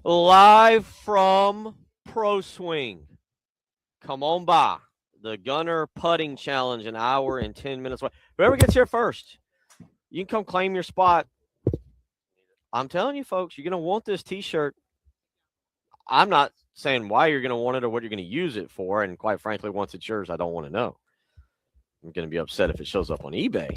Live from ProSwing. Come on by. The Gunner Putting Challenge, an hour and 10 minutes away. Whoever gets here first, you can come claim your spot. I'm telling you, folks, you're going to want this T-shirt. I'm not saying why you're going to want it or what you're going to use it for. And quite frankly, once it's yours, I don't want to know. I'm going to be upset if it shows up on eBay.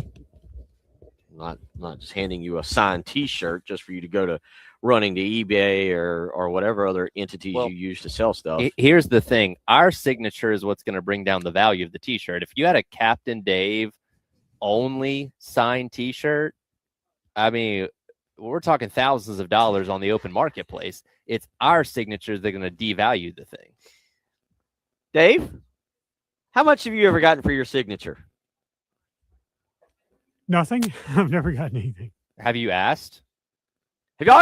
I'm not just handing you a signed T-shirt just for you to go to running to eBay or whatever other entities you use to sell stuff. Here's the thing. Our signature is what's going to bring down the value of the T-shirt. If you had a Captain Dave only signed T-shirt, I mean, we're talking thousands of dollars on the open marketplace. It's our signatures that are going to devalue the thing. Dave, how much have you ever gotten for your signature? Nothing. I've never gotten anything. Have you asked? Have y'all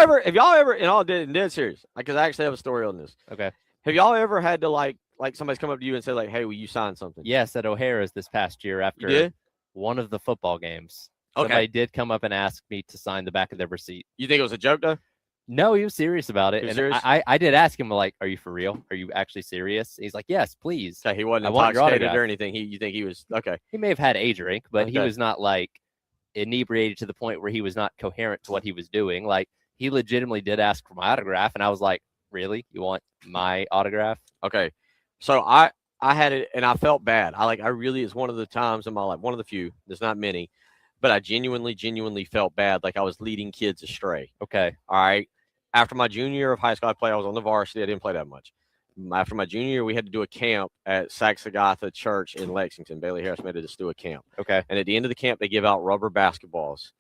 ever, in all dead serious, because I actually have a story on this. Okay. Have y'all ever had to like somebody's come up to you and say like, hey, will you sign something? Yes, at O'Hara's this past year after one of the football games. Okay. Somebody did come up and ask me to sign the back of their receipt. You think it was a joke though? No, he was serious about it. Serious? I did ask him, like, are you for real? Are you actually serious? He's like, yes, please. Okay, he wasn't intoxicated or anything. You think he was okay? He may have had a drink, but he was not like inebriated to the point where he was not coherent to what he was doing. Like, he legitimately did ask for my autograph, and I was like, really? You want my autograph? Okay. So I had it, and I felt bad. I really, it's one of the times in my life, one of the few, there's not many, but I genuinely felt bad, like I was leading kids astray. Okay. All right. After my junior year of high school, I was on the varsity. I didn't play that much. After my junior year, we had to do a camp at Saxagatha Church in Lexington. Bailey Harris made us do a camp. Okay. And at the end of the camp, they give out rubber basketballs.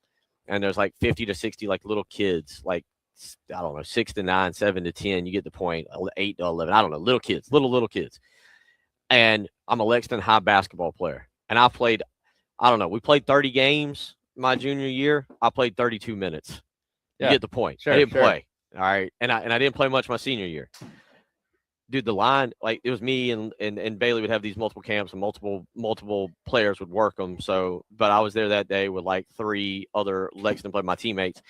And there's like 50 to 60 like little kids, like, I don't know, 6 to 9, 7 to 10. You get the point. 8 to 11. I don't know. Little kids, little kids. And I'm a Lexington High basketball player. And I played, I don't know, we played 30 games my junior year. I played 32 minutes. You get the point. Sure, I didn't play. All right. And I didn't play much my senior year. Dude, the line, like, it was me and Bailey would have these multiple camps and multiple players would work them. So, but I was there that day with like 3 other Lexington players, my teammates,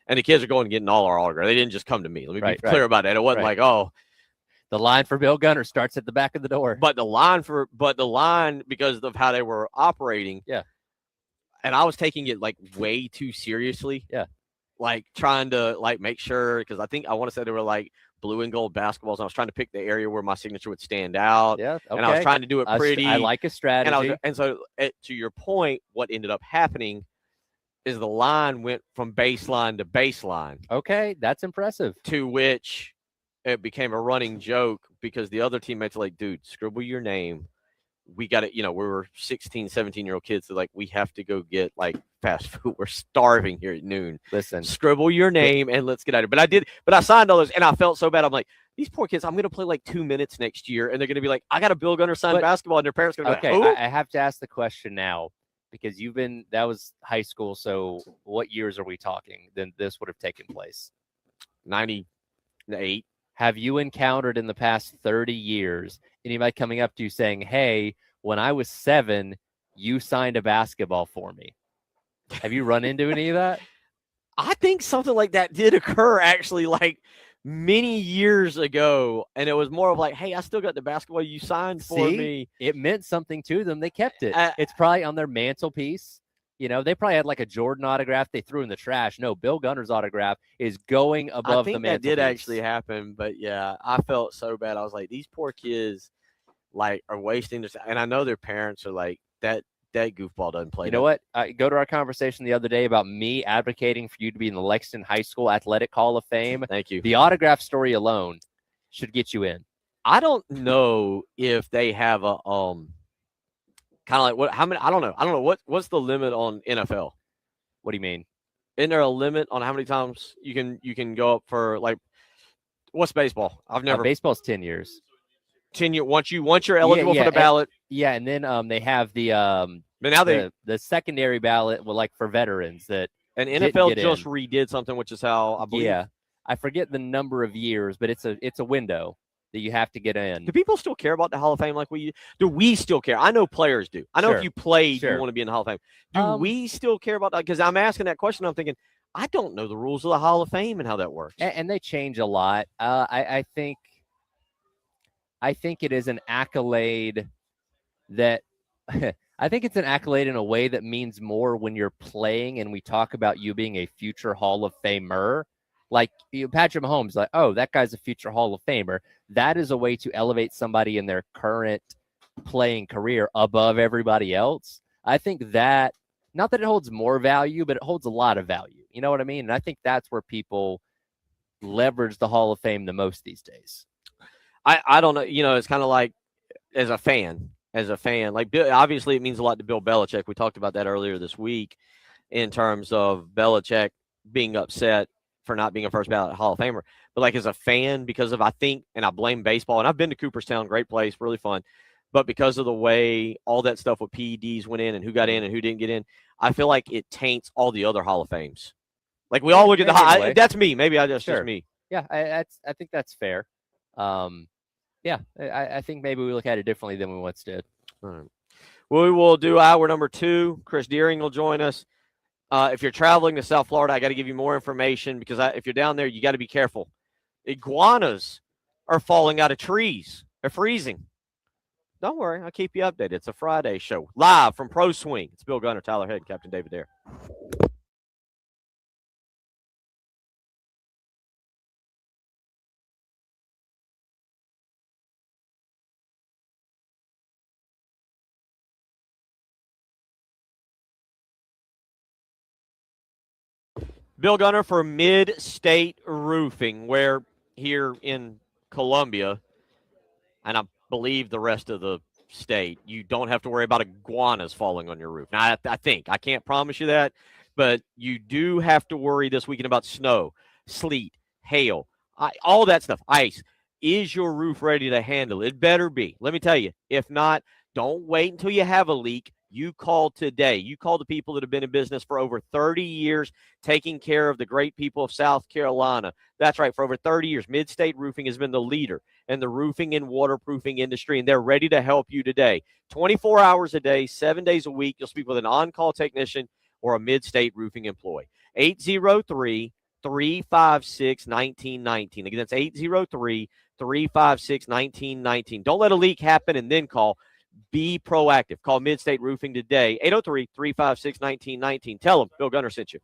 and the kids are going and getting all our autographs. They didn't just come to me. Let me be clear about that. It wasn't like, oh, the line for Bill Gunner starts at the back of the door. But the line because of how they were operating. Yeah. And I was taking it like way too seriously. Yeah. Like trying to like make sure, because I want to say they were like blue and gold basketballs. And I was trying to pick the area where my signature would stand out. Yeah. Okay. And I was trying to do it pretty. I like a strategy. And so to your point, what ended up happening is the line went from baseline to baseline. Okay. That's impressive. To which it became a running joke because the other teammates were like, dude, scribble your name. We got it. We were 16, 17-year-old kids. So like, we have to go get like fast food. We're starving here at noon. Listen, scribble your name and let's get out of here. But I signed all those and I felt so bad. I'm like, these poor kids, I'm going to play like 2 minutes next year. And they're going to be like, I got a Bill Gunner signed basketball. And their parents are going to be like, I have to ask the question now because that was high school. So what years are we talking? Then this would have taken place. 98. Have you encountered in the past 30 years anybody coming up to you saying, hey, when I was 7, you signed a basketball for me? Have you run into any of that? I think something like that did occur actually like many years ago. And it was more of like, hey, I still got the basketball you signed for me. It meant something to them. They kept it. It's probably on their mantelpiece. They probably had like a Jordan autograph they threw in the trash. No, Bill Gunner's autograph is going above the mantelpiece. I think that did actually happen, but yeah, I felt so bad. I was like, these poor kids like are wasting this, and I know their parents are like, that goofball doesn't play. You know what? Go to our conversation the other day about me advocating for you to be in the Lexington High School Athletic Hall of Fame. Thank you. The autograph story alone should get you in. I don't know if they have a kind of like what? How many? I don't know. What's the limit on NFL? What do you mean? Isn't there a limit on how many times you can go up for like? What's baseball? I've never. Baseball's 10 years. 10 years. Once you're eligible for the ballot. And then they have the but now the secondary ballot, like for veterans that. And NFL just redid something, which is how I believe. Yeah, I forget the number of years, but it's a window that you have to get in. Do people still care about the Hall of Fame like we do? We still care. I know players do. I know if you played, you want to be in the Hall of Fame. Do we still care about that? Because I'm asking that question. I'm thinking, I don't know the rules of the Hall of Fame and how that works. And they change a lot. I think it is an accolade that I think it's an accolade in a way that means more when you're playing and we talk about you being a future Hall of Famer. Like Patrick Mahomes, like, oh, that guy's a future Hall of Famer. That is a way to elevate somebody in their current playing career above everybody else. I think that, not that it holds more value, but it holds a lot of value. You know what I mean? And I think that's where people leverage the Hall of Fame the most these days. I don't know. It's kind of like as a fan, like obviously it means a lot to Bill Belichick. We talked about that earlier this week in terms of Belichick being upset for not being a first ballot Hall of Famer. But like as a fan, because of I think, and I blame baseball, and I've been to Cooperstown, great place, really fun. But because of the way all that stuff with PEDs went in and who got in and who didn't get in, I feel like it taints all the other Hall of Fames. Like we all look at the high. That's me. Maybe just me. Yeah, I think that's fair. Yeah, I think maybe we look at it differently than we once did. All right. We will do hour number 2. Chris Deering will join us. If you're traveling to South Florida, I got to give you more information because if you're down there, you got to be careful. Iguanas are falling out of trees. They're freezing. Don't worry. I'll keep you updated. It's a Friday show. Live from ProSwing. It's Bill Gunner, Tyler Head, and Captain David Dare. Bill Gunner for Mid-State Roofing, where here in Columbia, and I believe the rest of the state, you don't have to worry about iguanas falling on your roof. Now, I think. I can't promise you that, but you do have to worry this weekend about snow, sleet, hail, all that stuff, ice. Is your roof ready to handle it? It better be. Let me tell you. If not, don't wait until you have a leak. You call today. You call the people that have been in business for over 30 years, taking care of the great people of South Carolina. That's right. For over 30 years, Mid-State Roofing has been the leader in the roofing and waterproofing industry, and they're ready to help you today. 24 hours a day, 7 days a week. You'll speak with an on-call technician or a Mid-State Roofing employee. 803-356-1919. Again, that's 803-356-1919. Don't let a leak happen and then call. Be proactive. Call Mid-State Roofing today, 803-356-1919. Tell them Bill Gunner sent you.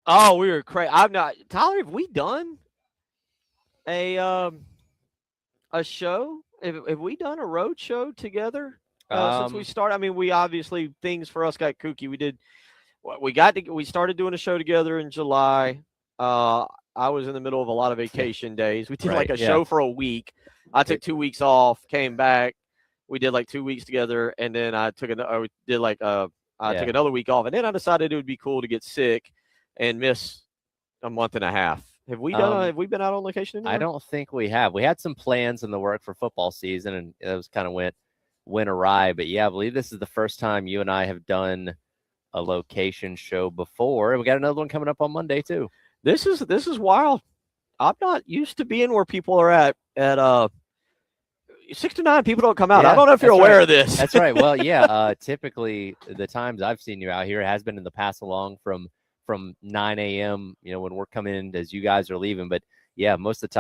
Oh, we were crazy. I'm not Tyler. Have we done a show? Have we done a road show together since we started? I mean, we obviously things for us got kooky. We did. We started doing a show together in July. I was in the middle of a lot of vacation days. We did Right, like a yeah. show for a week. I took 2 weeks off, came back. We did like 2 weeks together, and then I took another. Did like I took another week off, and then I decided it would be cool to get sick and miss a month and a half. Have we done? Have we been out on location anywhere? I don't think we have. We had some plans in the work for football season, and it was kind of went awry. But yeah, I believe this is the first time you and I have done a location show before. We got another one coming up on Monday too. This is wild. I'm not used to being where people are at 6 to 9. People don't come out. Yeah, I don't know if you're that's aware right. of this. That's right. Well, yeah. Typically, the times I've seen you out here has been in the pass along from 9 a.m. You know, when we're coming in as you guys are leaving. But yeah, most of the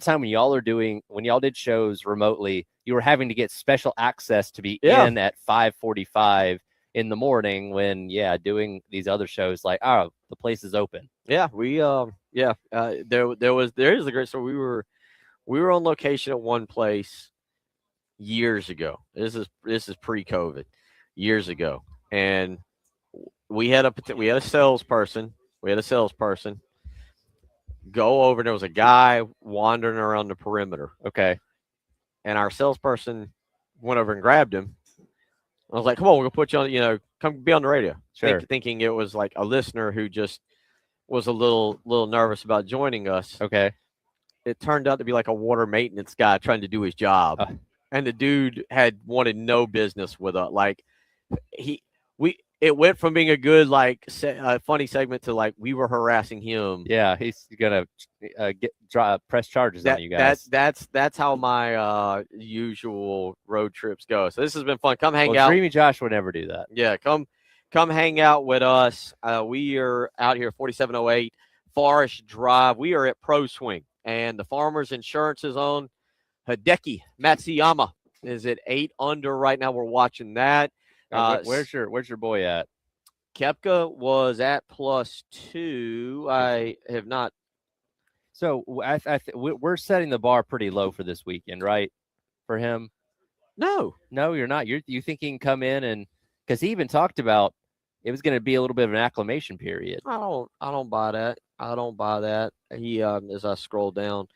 time when y'all did shows remotely, you were having to get special access to be in at 5:45 in the morning. When doing these other shows, like, oh, the place is open. Yeah, there is a great story. We were on location at one place years ago. This is pre-COVID, years ago, and we had a salesperson. Go over, and there was a guy wandering around the perimeter. Okay, and our salesperson went over and grabbed him. I was like, "Come on, we're gonna put you on. You know, come be on the radio." Sure. Thinking it was like a listener who just was a little nervous about joining us. Okay. It turned out to be like a water maintenance guy trying to do his job, and the dude had wanted no business with us. Like it went from being a good funny segment to like we were harassing him. Yeah, he's gonna press charges on you guys. That's how my usual road trips go. So this has been fun. Come hang out. Dreamy Josh would never do that. Yeah, come hang out with us. We are out here 4708 Forest Drive. We are at ProSwing, and the Farmers Insurance is on. Hideki Matsuyama is at 8 under right now. We're watching that. Where's your boy at? Koepka was at +2. I have not. So we're setting the bar pretty low for this weekend, right? For him? No, you're not. You think he can come in and because he even talked about it was going to be a little bit of an acclimation period. I don't buy that. I don't buy that. He as I scroll down.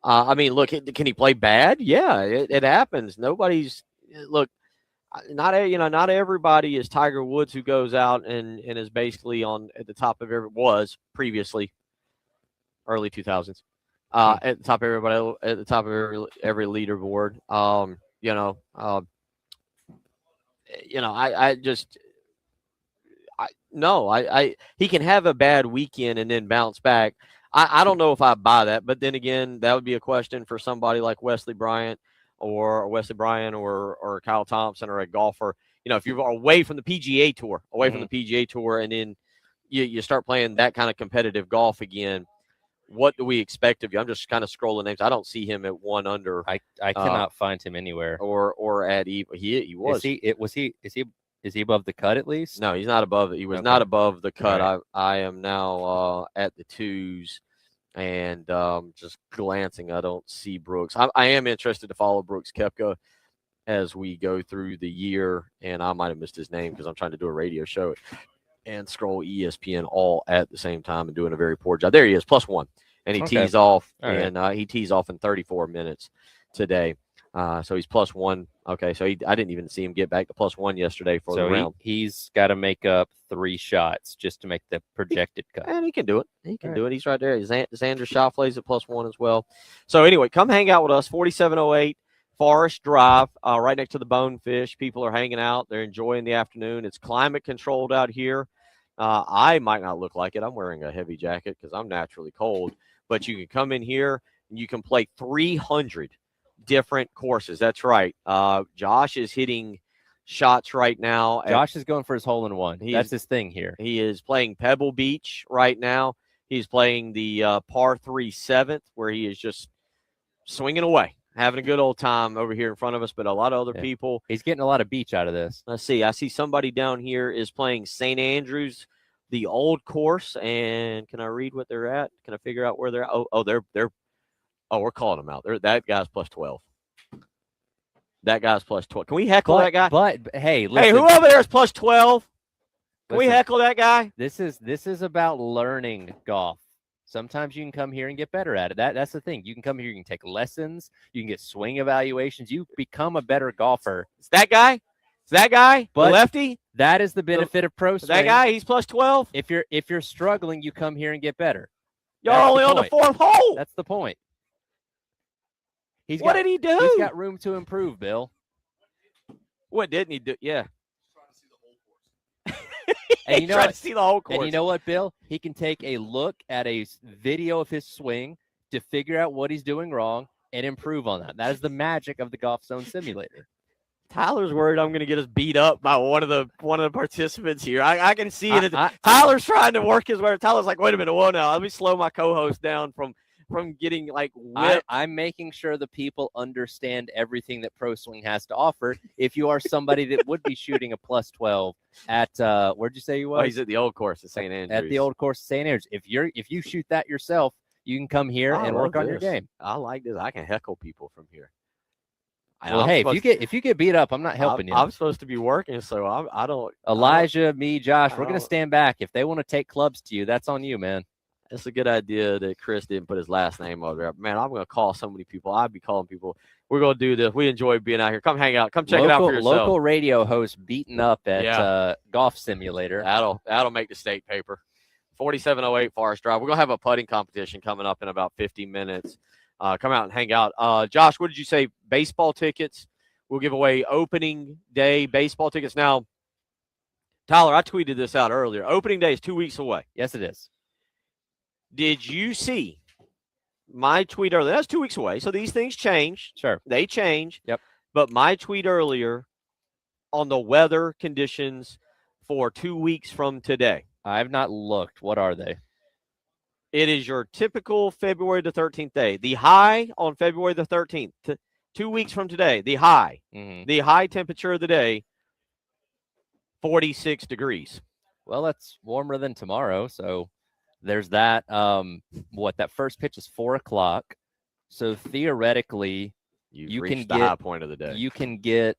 I mean, look, can he play bad? Yeah, it happens. Nobody's look. Not everybody is Tiger Woods who goes out and is basically at the top of was previously early 2000s at the top of everybody at the top of every leaderboard. He can have a bad weekend and then bounce back. I don't know if I buy that, but then again, that would be a question for somebody like Wesley Bryant or Kyle Thompson or a golfer. You know, if you're away from the PGA Tour, and then you start playing that kind of competitive golf again, what do we expect of you? I'm just kind of scrolling names. I don't see him at 1 under. I cannot find him anywhere. Or at he was. Is he above the cut at least? No, he's not above it. He was not above the cut. Right. I am now at the 2s. And just glancing, I don't see Brooks. I am interested to follow Brooks Koepka as we go through the year. And I might have missed his name because I'm trying to do a radio show and scroll ESPN all at the same time and doing a very poor job. There he is, +1. And he tees off. All and he tees off in 34 minutes today. So he's +1. Okay, so I didn't even see him get back to +1 yesterday for the round. He's got to make up 3 shots just to make the projected cut. And he can do it. He can do it. He's right there. Xander Schauffele's at +1 as well. So anyway, come hang out with us. 4708 Forest Drive, right next to the Bonefish. People are hanging out. They're enjoying the afternoon. It's climate controlled out here. I might not look like it. I'm wearing a heavy jacket because I'm naturally cold. But you can come in here and you can play 300 different courses. That's right. Josh is hitting shots right now. Josh is going for his hole-in-one. That's his thing here. He is playing Pebble Beach right now. He's playing the par 3 7th, where he is just swinging away, having a good old time over here in front of us, but a lot of other people. He's getting a lot of beach out of this. Let's see. I see somebody down here is playing St. Andrews the old course. And can I read what they're at? Can I figure out where they're at? We're calling them out. That guy's plus 12. That guy's plus 12. Can we heckle that guy? But hey, Hey, listen, who over there is plus 12? Can we listen, heckle that guy? This is about learning golf. Sometimes you can come here and get better at it. That's the thing. You can come here, you can take lessons, you can get swing evaluations, you become a better golfer. It's that guy? It's that guy? But the lefty? That is the benefit of ProSwing. That guy, he's plus 12? If you're struggling, you come here and get better. Y'all only on the fourth hole. That's the point. What did he do? He's got room to improve, Bill. What didn't he do? Yeah. And you know trying to see the whole course. And you know what, Bill? He can take a look at a video of his swing to figure out what he's doing wrong and improve on that. That is the magic of the Golf Zone Simulator. Tyler's worried I'm going to get us beat up by one of the participants here. I can see it. Tyler's trying to work his way. Tyler's like, wait a minute, whoa now. Let me slow my co-host down from getting like whipped. I'm making sure the people understand everything that ProSwing has to offer. If you are somebody that would be shooting a plus 12 at where'd you say you was? Oh, he's at the old course at St. Andrews. At the old course at St. Andrews. If you shoot that yourself, you can come here and work on your game. I like this. I can heckle people from here. Well, hey, if you get beat up, I'm not helping you. I'm supposed to be working, so I don't. Elijah, me, Josh, we're gonna stand back. If they want to take clubs to you, that's on you, man. It's a good idea that Chris didn't put his last name over there. Man, I'm going to call so many people. I'd be calling people. We're going to do this. We enjoy being out here. Come hang out. Come check it out for yourself. Local radio host beaten up at Golf Simulator. That'll make the state paper. 4708 Forest Drive. We're going to have a putting competition coming up in about 50 minutes. Come out and hang out. Josh, what did you say? Baseball tickets. We'll give away opening day baseball tickets. Now, Tyler, I tweeted this out earlier. Opening day is 2 weeks away. Yes, it is. Did you see my tweet earlier? That's 2 weeks away. So these things change. Sure. They change. Yep. But my tweet earlier on the weather conditions for 2 weeks from today. I have not looked. What are they? It is your typical February the 13th day. The high on February the 13th, 2 weeks from today, the high temperature of the day, 46 degrees. Well, that's warmer than tomorrow, so there's that. That first pitch is 4 o'clock. So theoretically, you can get the high point of the day. You can get,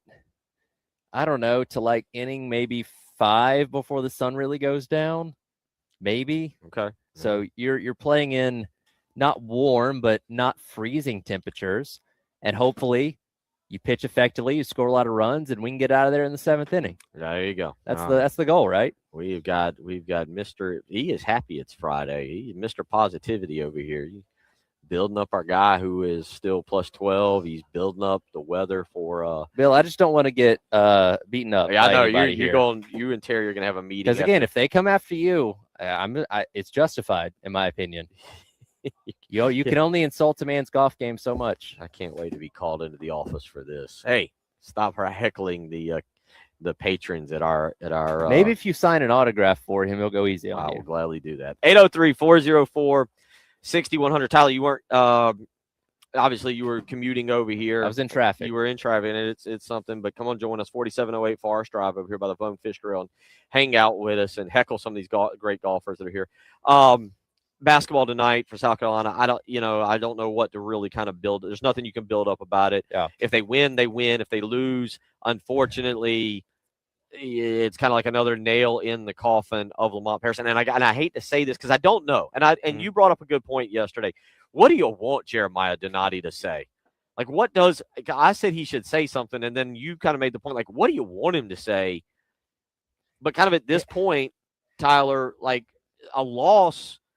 I don't know, to like inning maybe 5 before the sun really goes down. Maybe. Okay. So you're playing in not warm, but not freezing temperatures. And hopefully you pitch effectively, you score a lot of runs, and we can get out of there in the 7th inning. There you go. That's the goal, right? We've got Mr. He is happy it's Friday. He's Mr. Positivity over here. He's building up our guy who is still plus 12. He's building up the weather for Bill, I just don't want to get beaten up. Yeah, I know you and Terry are gonna have a meeting. Because again, if they come after you, it's justified in my opinion. You can only insult a man's golf game so much. I can't wait to be called into the office for this. Hey, stop her heckling the patrons at our maybe if you sign an autograph for him, he'll go easy on you. I will gladly do that. 803-404-6100. Tyler, you weren't obviously you were commuting over here. I was in traffic. You were in traffic, and it's something, but come on, join us. 4708 Forest Drive over here by the Bonefish Grill and hang out with us and heckle some of these great golfers that are here. Basketball tonight for South Carolina. I don't know what to really kind of build. There's nothing you can build up about it. Yeah. If they win, they win. If they lose, unfortunately, it's kind of like another nail in the coffin of Lamont Patterson. And I hate to say this because I don't know. And you brought up a good point yesterday. What do you want Jeremiah Donati to say? Like, what does – I said he should say something, and then you kind of made the point, like, what do you want him to say? But kind of at this point, Tyler, like a loss –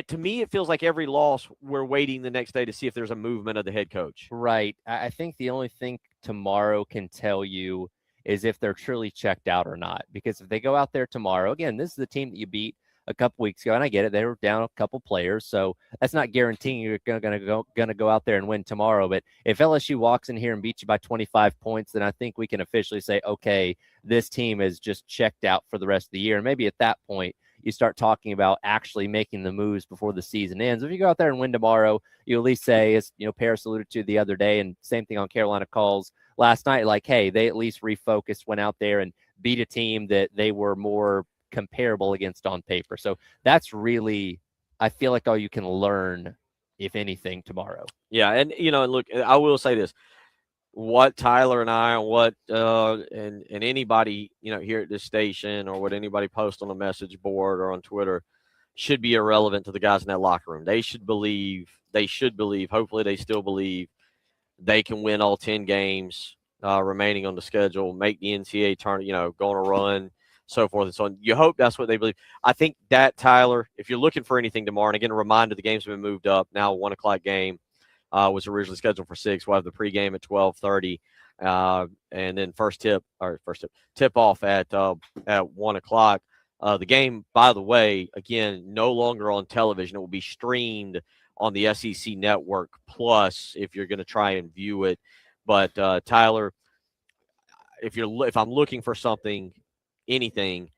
to me, it feels like every loss, we're waiting the next day to see if there's a movement of the head coach. Right. I think the only thing tomorrow can tell you is if they're truly checked out or not. Because if they go out there tomorrow, again, this is the team that you beat a couple weeks ago, and I get it, they were down a couple players, so that's not guaranteeing you're gonna go out there and win tomorrow. But if LSU walks in here and beats you by 25 points, then I think we can officially say, okay, this team is just checked out for the rest of the year. And maybe at that point, you start talking about actually making the moves before the season ends. If you go out there and win tomorrow, you at least say, as Paris alluded to the other day, and same thing on Carolina Calls last night, like, hey, they at least refocused, went out there and beat a team that they were more comparable against on paper. So that's really, I feel like, all you can learn, if anything, tomorrow. Yeah, and look, I will say this: what Tyler and I, and what and anybody here at this station, or what anybody posts on a message board or on Twitter, should be irrelevant to the guys in that locker room. They should believe. They should believe. Hopefully, they still believe they can win all 10 games remaining on the schedule, make the NCAA tournament, go on a run, so forth and so on. You hope that's what they believe. I think that, Tyler, if you're looking for anything tomorrow, and again, a reminder, the game's been moved up. Now, 1 o'clock game was originally scheduled for 6. We'll have the pregame at 12:30, and then tip-off at 1 o'clock. The game, by the way, again, no longer on television. It will be streamed on the SEC Network Plus if you're going to try and view it. But Tyler, if I'm looking for anything,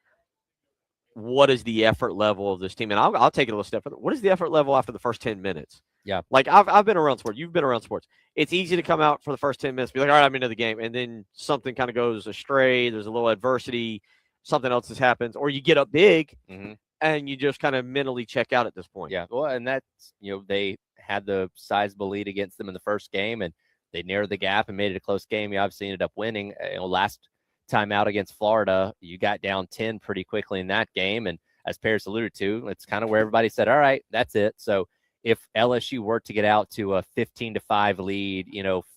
what is the effort level of this team? And I'll take it a little step further. What is the effort level after the first 10 minutes? Yeah. Like I've been around sports. You've been around sports. It's easy to come out for the first 10 minutes, be like, all right, I'm into the game. And then something kind of goes astray. There's a little adversity. Something else has happened. Or you get up big. Mm-hmm. And you just kind of mentally check out at this point. Yeah. Well, and that's, they had the sizable lead against them in the first game, and they narrowed the gap and made it a close game. You obviously ended up winning. Last time out against Florida, you got down 10 pretty quickly in that game. And as Paris alluded to, it's kind of where everybody said, all right, that's it. So if LSU were to get out to a 15-5 lead,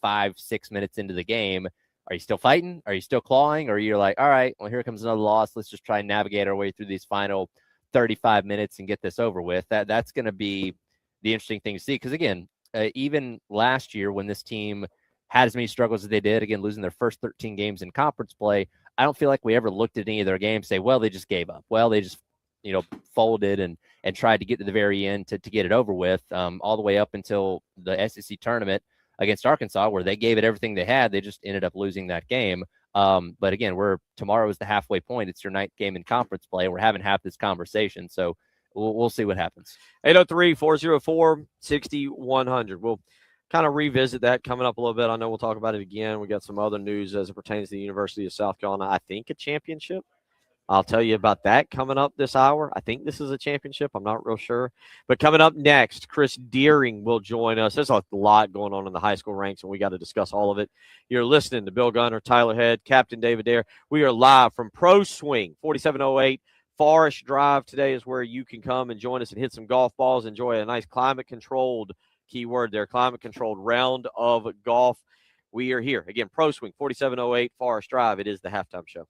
5-6 minutes into the game, are you still fighting? Are you still clawing? Or you're like, all right, well, here comes another loss. Let's just try and navigate our way through these final 35 minutes and get this over with. That's going to be the interesting thing to see. Because again, even last year when this team had as many struggles as they did, again, losing their first 13 games in conference play, I don't feel like we ever looked at any of their games and say, well, they just gave up. Well, they just, folded and tried to get to the very end to get it over with, all the way up until the SEC tournament against Arkansas, where they gave it everything they had. They just ended up losing that game. But again, tomorrow is the halfway point. It's your ninth game in conference play. We're having half this conversation. So we'll see what happens. 803-404-6100. We'll kind of revisit that coming up a little bit. I know we'll talk about it again. We got some other news as it pertains to the University of South Carolina. I think a championship. I'll tell you about that coming up this hour. I think this is a championship. I'm not real sure. But coming up next, Chris Deering will join us. There's a lot going on in the high school ranks, and we got to discuss all of it. You're listening to Bill Gunner, Tyler Head, Captain David Dare. We are live from ProSwing, 4708 Forest Drive. Today is where you can come and join us and hit some golf balls. Enjoy a nice climate-controlled, keyword there, climate-controlled round of golf. We are here. Again, ProSwing, 4708 Forest Drive. It is the halftime show.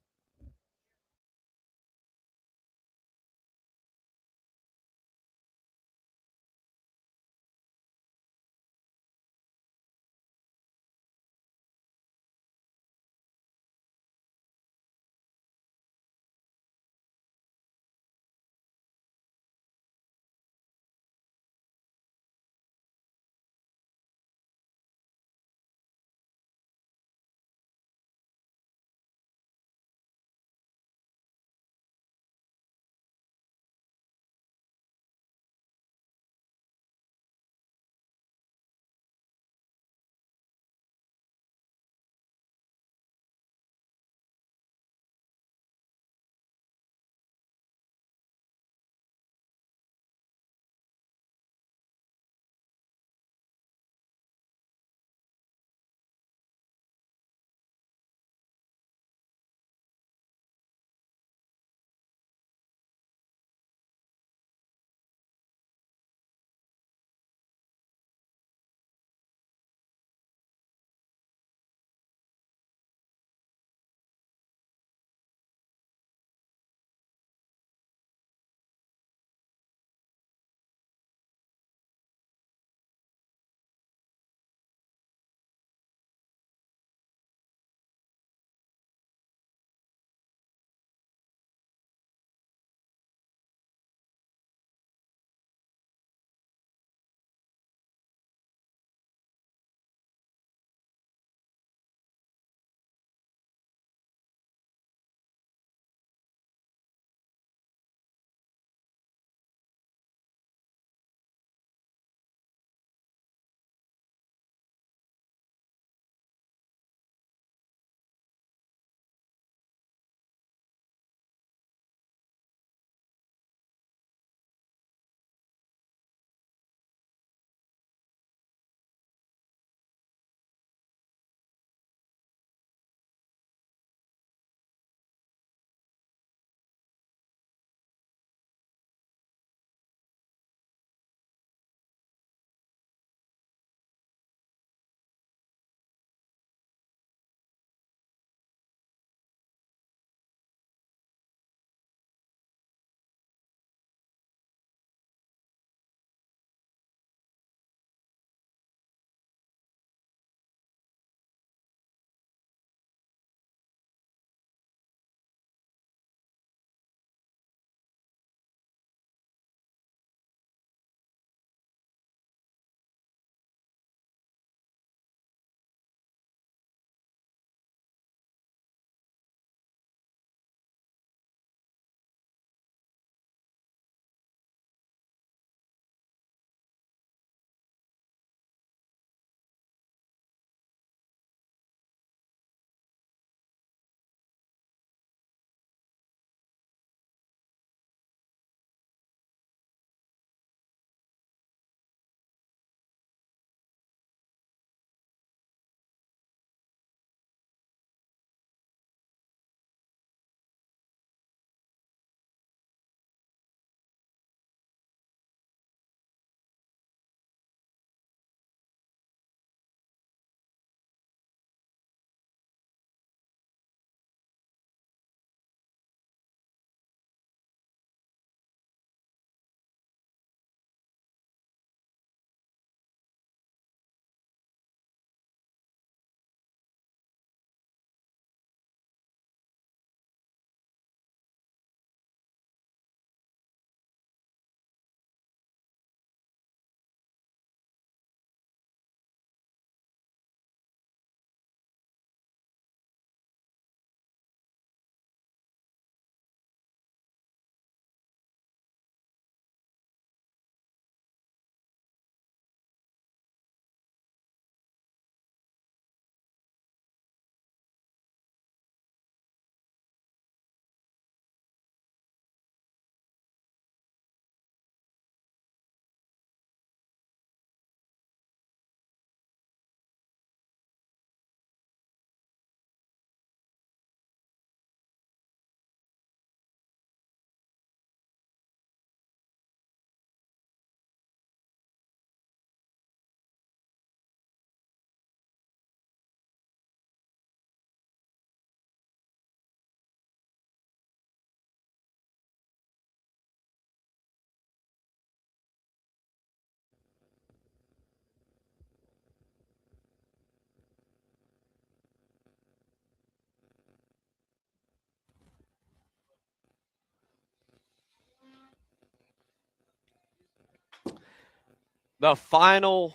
the final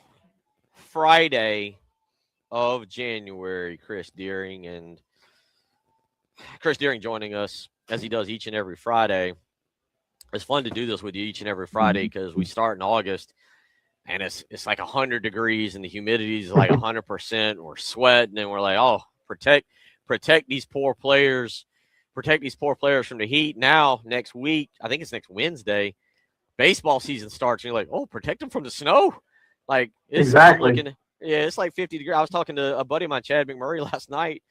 Friday of January, Chris Deering joining us as he does each and every Friday. It's fun to do this with you each and every Friday because we start in August and it's like 100 degrees and the humidity is like 100%. We're sweating and we're like, oh, protect these poor players, from the heat. Now, next week, I think it's next Wednesday, baseball season starts. And you're like, oh, protect them from the snow. Like, Exactly. It's like 50 degrees. I was talking to a buddy of mine, Chad McMurray, last night.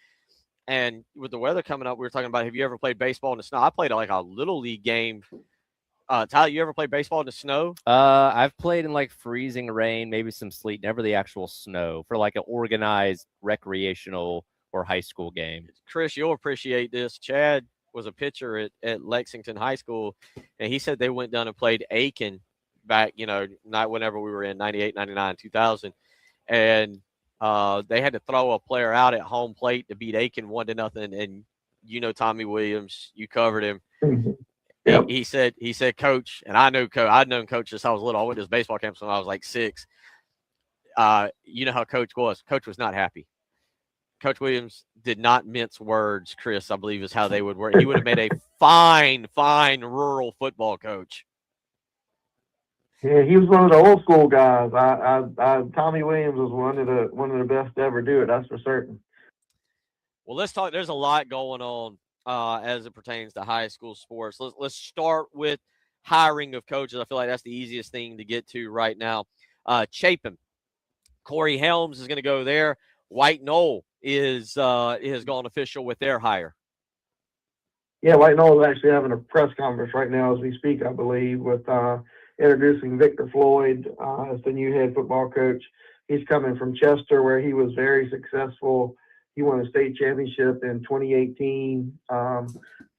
And with the weather coming up, we were talking about, have you ever played baseball in the snow? I played like a little league game. Tyler, you ever played baseball in the snow? I've played in like freezing rain, maybe some sleet, never the actual snow for like an organized recreational or high school game. Chris, you'll appreciate this. Chad was a pitcher at Lexington High School, and he said they went down and played Aiken back, not whenever we were in 98, 99, 2000. And they had to throw a player out at home plate to beat Aiken 1-0. And Tommy Williams, you covered him. Yep. He said, Coach, and I know Coach. I'd known Coach since I was little. I went to his baseball camps when I was like 6. You know how Coach was. Coach was not happy. Coach Williams did not mince words, Chris, I believe is how they would work. He would have made a fine rural football coach. Yeah, he was one of the old school guys. Tommy Williams was one of the best to ever do it. That's for certain. Well, let's talk. There's a lot going on as it pertains to high school sports. Let's start with hiring of coaches. I feel like that's the easiest thing to get to right now. Chapin, Corey Helms is going to go there. White Knoll has gone official with their hire. Yeah, White Knoll is actually having a press conference right now as we speak, I believe, with introducing Victor Floyd as the new head football coach. He's coming from Chester, where he was very successful. He won a state championship in 2018.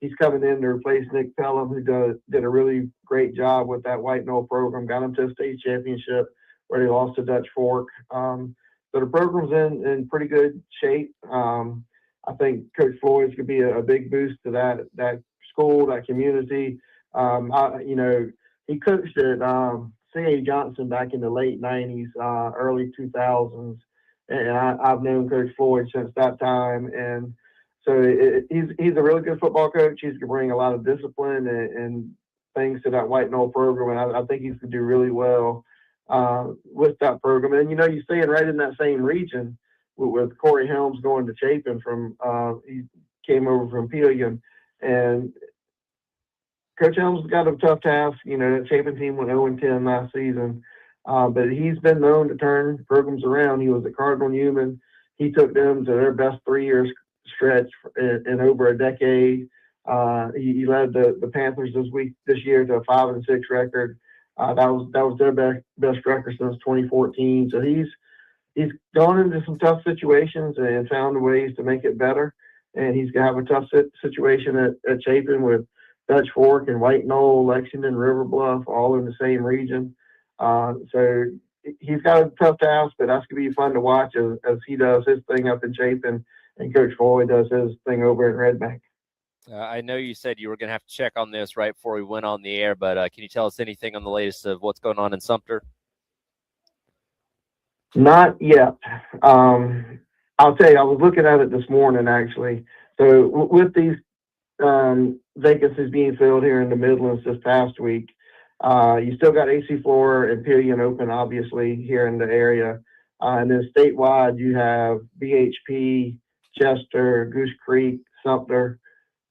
He's coming in to replace Nick Pelham, who did a really great job with that White Knoll program, got him to a state championship where they lost to Dutch Fork. So the program's in pretty good shape. I think Coach Floyd's could be a big boost to that school, that community. He coached at C.A. Johnson back in the late 90s, early 2000s. And I've known Coach Floyd since that time. And so he's a really good football coach. He's going to bring a lot of discipline and things to that White Knoll program. And I think he's going to do really well with that program. And, you're staying right in that same region with Corey Helms going to Chapin he came over from Pillion. And Coach Helms got a tough task. That Chapin team went 0-10 last season. But he's been known to turn programs around. He was at Cardinal Newman. He took them to their best 3-year stretch in over a decade. He led the Panthers this year to a 5-6 record. That was their best record since 2014. So he's gone into some tough situations and found ways to make it better. And he's gonna have a tough situation at Chapin with Dutch Fork and White Knoll, Lexington, River Bluff, all in the same region. So he's got a tough task, but that's going to be fun to watch as he does his thing up in Chapin and Coach Floyd does his thing over in Red Bank. I know you said you were going to have to check on this right before we went on the air, but can you tell us anything on the latest of what's going on in Sumter? Not yet. I'll tell you, I was looking at it this morning, actually. So with these vacancies being filled here in the Midlands this past week, you still got AC Floor and Pillion open, obviously, here in the area. And then statewide, you have BHP, Chester, Goose Creek, Sumter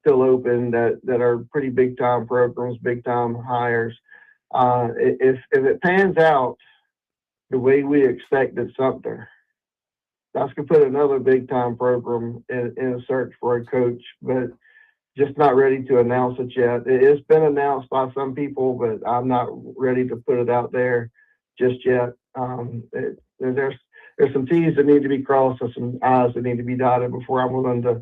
still open that are pretty big-time programs, big-time hires. If it pans out the way we expect at Sumter, that's going to put another big-time program in a search for a coach, but just not ready to announce it yet. It's been announced by some people, but I'm not ready to put it out there just yet. There's some T's that need to be crossed and some I's that need to be dotted before I'm willing to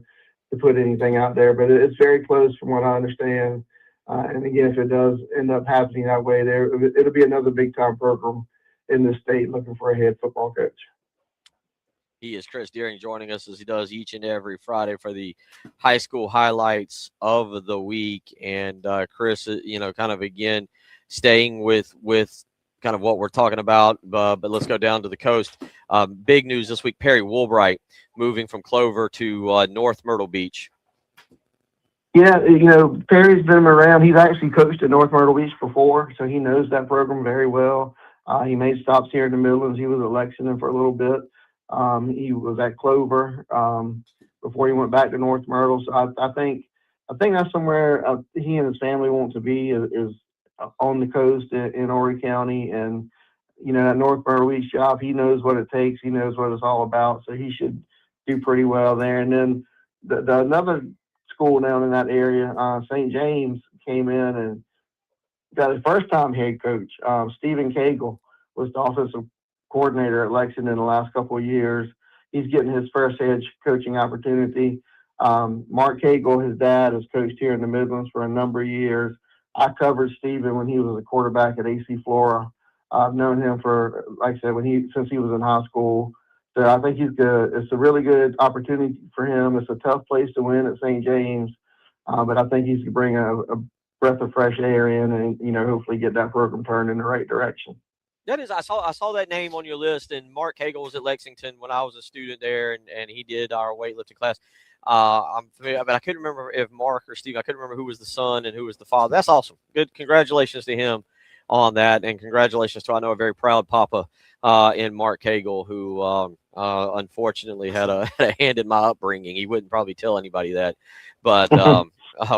put anything out there. But it's very close from what I understand. And again, if it does end up happening that way, it'll be another big time program in the state looking for a head football coach. He is Chris Deering joining us as he does each and every Friday for the high school highlights of the week. And Chris, kind of again staying with kind of what we're talking about. But let's go down to the coast. Big news this week: Perry Woolbright moving from Clover to North Myrtle Beach. Yeah, Perry's been around. He's actually coached at North Myrtle Beach before, so he knows that program very well. He made stops here in the Midlands. He was at Lexington for a little bit. He was at Clover before he went back to North Myrtle. So I think that's somewhere he and his family want to be is on the coast in Horry County. And that North Myrtle Beach job, he knows what it takes. He knows what it's all about. So he should do pretty well there. And then the another school down in that area, St. James, came in and got his first time head coach. Stephen Cagle was the offensive coordinator at Lexington the last couple of years. He's getting his first head coaching opportunity. Mark Cagle, his dad, has coached here in the Midlands for a number of years. I covered Stephen when he was a quarterback at AC Flora. I've known him for, like I said, since he was in high school. So I think he's good. It's a really good opportunity for him. It's a tough place to win at St. James, but I think he's going to bring a breath of fresh air in and, hopefully get that program turned in the right direction. That is, I saw that name on your list, and Mark Cagle was at Lexington when I was a student there, and he did our weightlifting class. I'm familiar, but I couldn't remember if Mark or Steve. I couldn't remember who was the son and who was the father. That's awesome. Good, congratulations to him on that, and congratulations to, I know, a very proud papa in Mark Cagle, who unfortunately had a hand in my upbringing. He wouldn't probably tell anybody that, but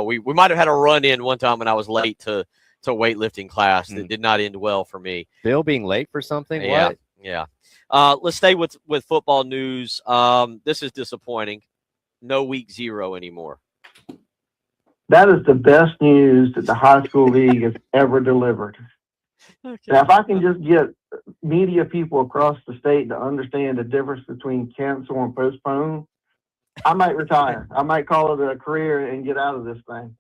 we might have had a run-in one time when I was late to weightlifting class that did not end well for me. Bill being late for something? Yeah, What? yeah. Let's stay with football news. This is disappointing. No week 0 anymore. That is the best news that the high school league has ever delivered. Okay. Now, if I can just get media people across the state to understand the difference between cancel and postpone, I might retire. I might call it a career and get out of this thing.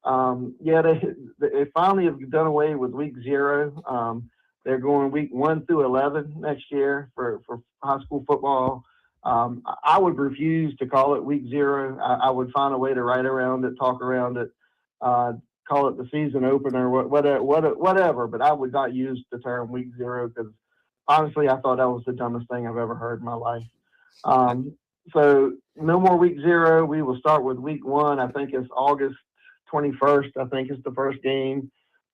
They finally have done away with week 0. They're going week 1 through 11 next year for high school football. I would refuse to call it week 0. I would find a way to write around it, talk around it, call it the season opener, whatever. But I would not use the term week 0 because honestly, I thought that was the dumbest thing I've ever heard in my life. So no more week 0. We will start with week 1. I think it's August 21st. I think it's the first game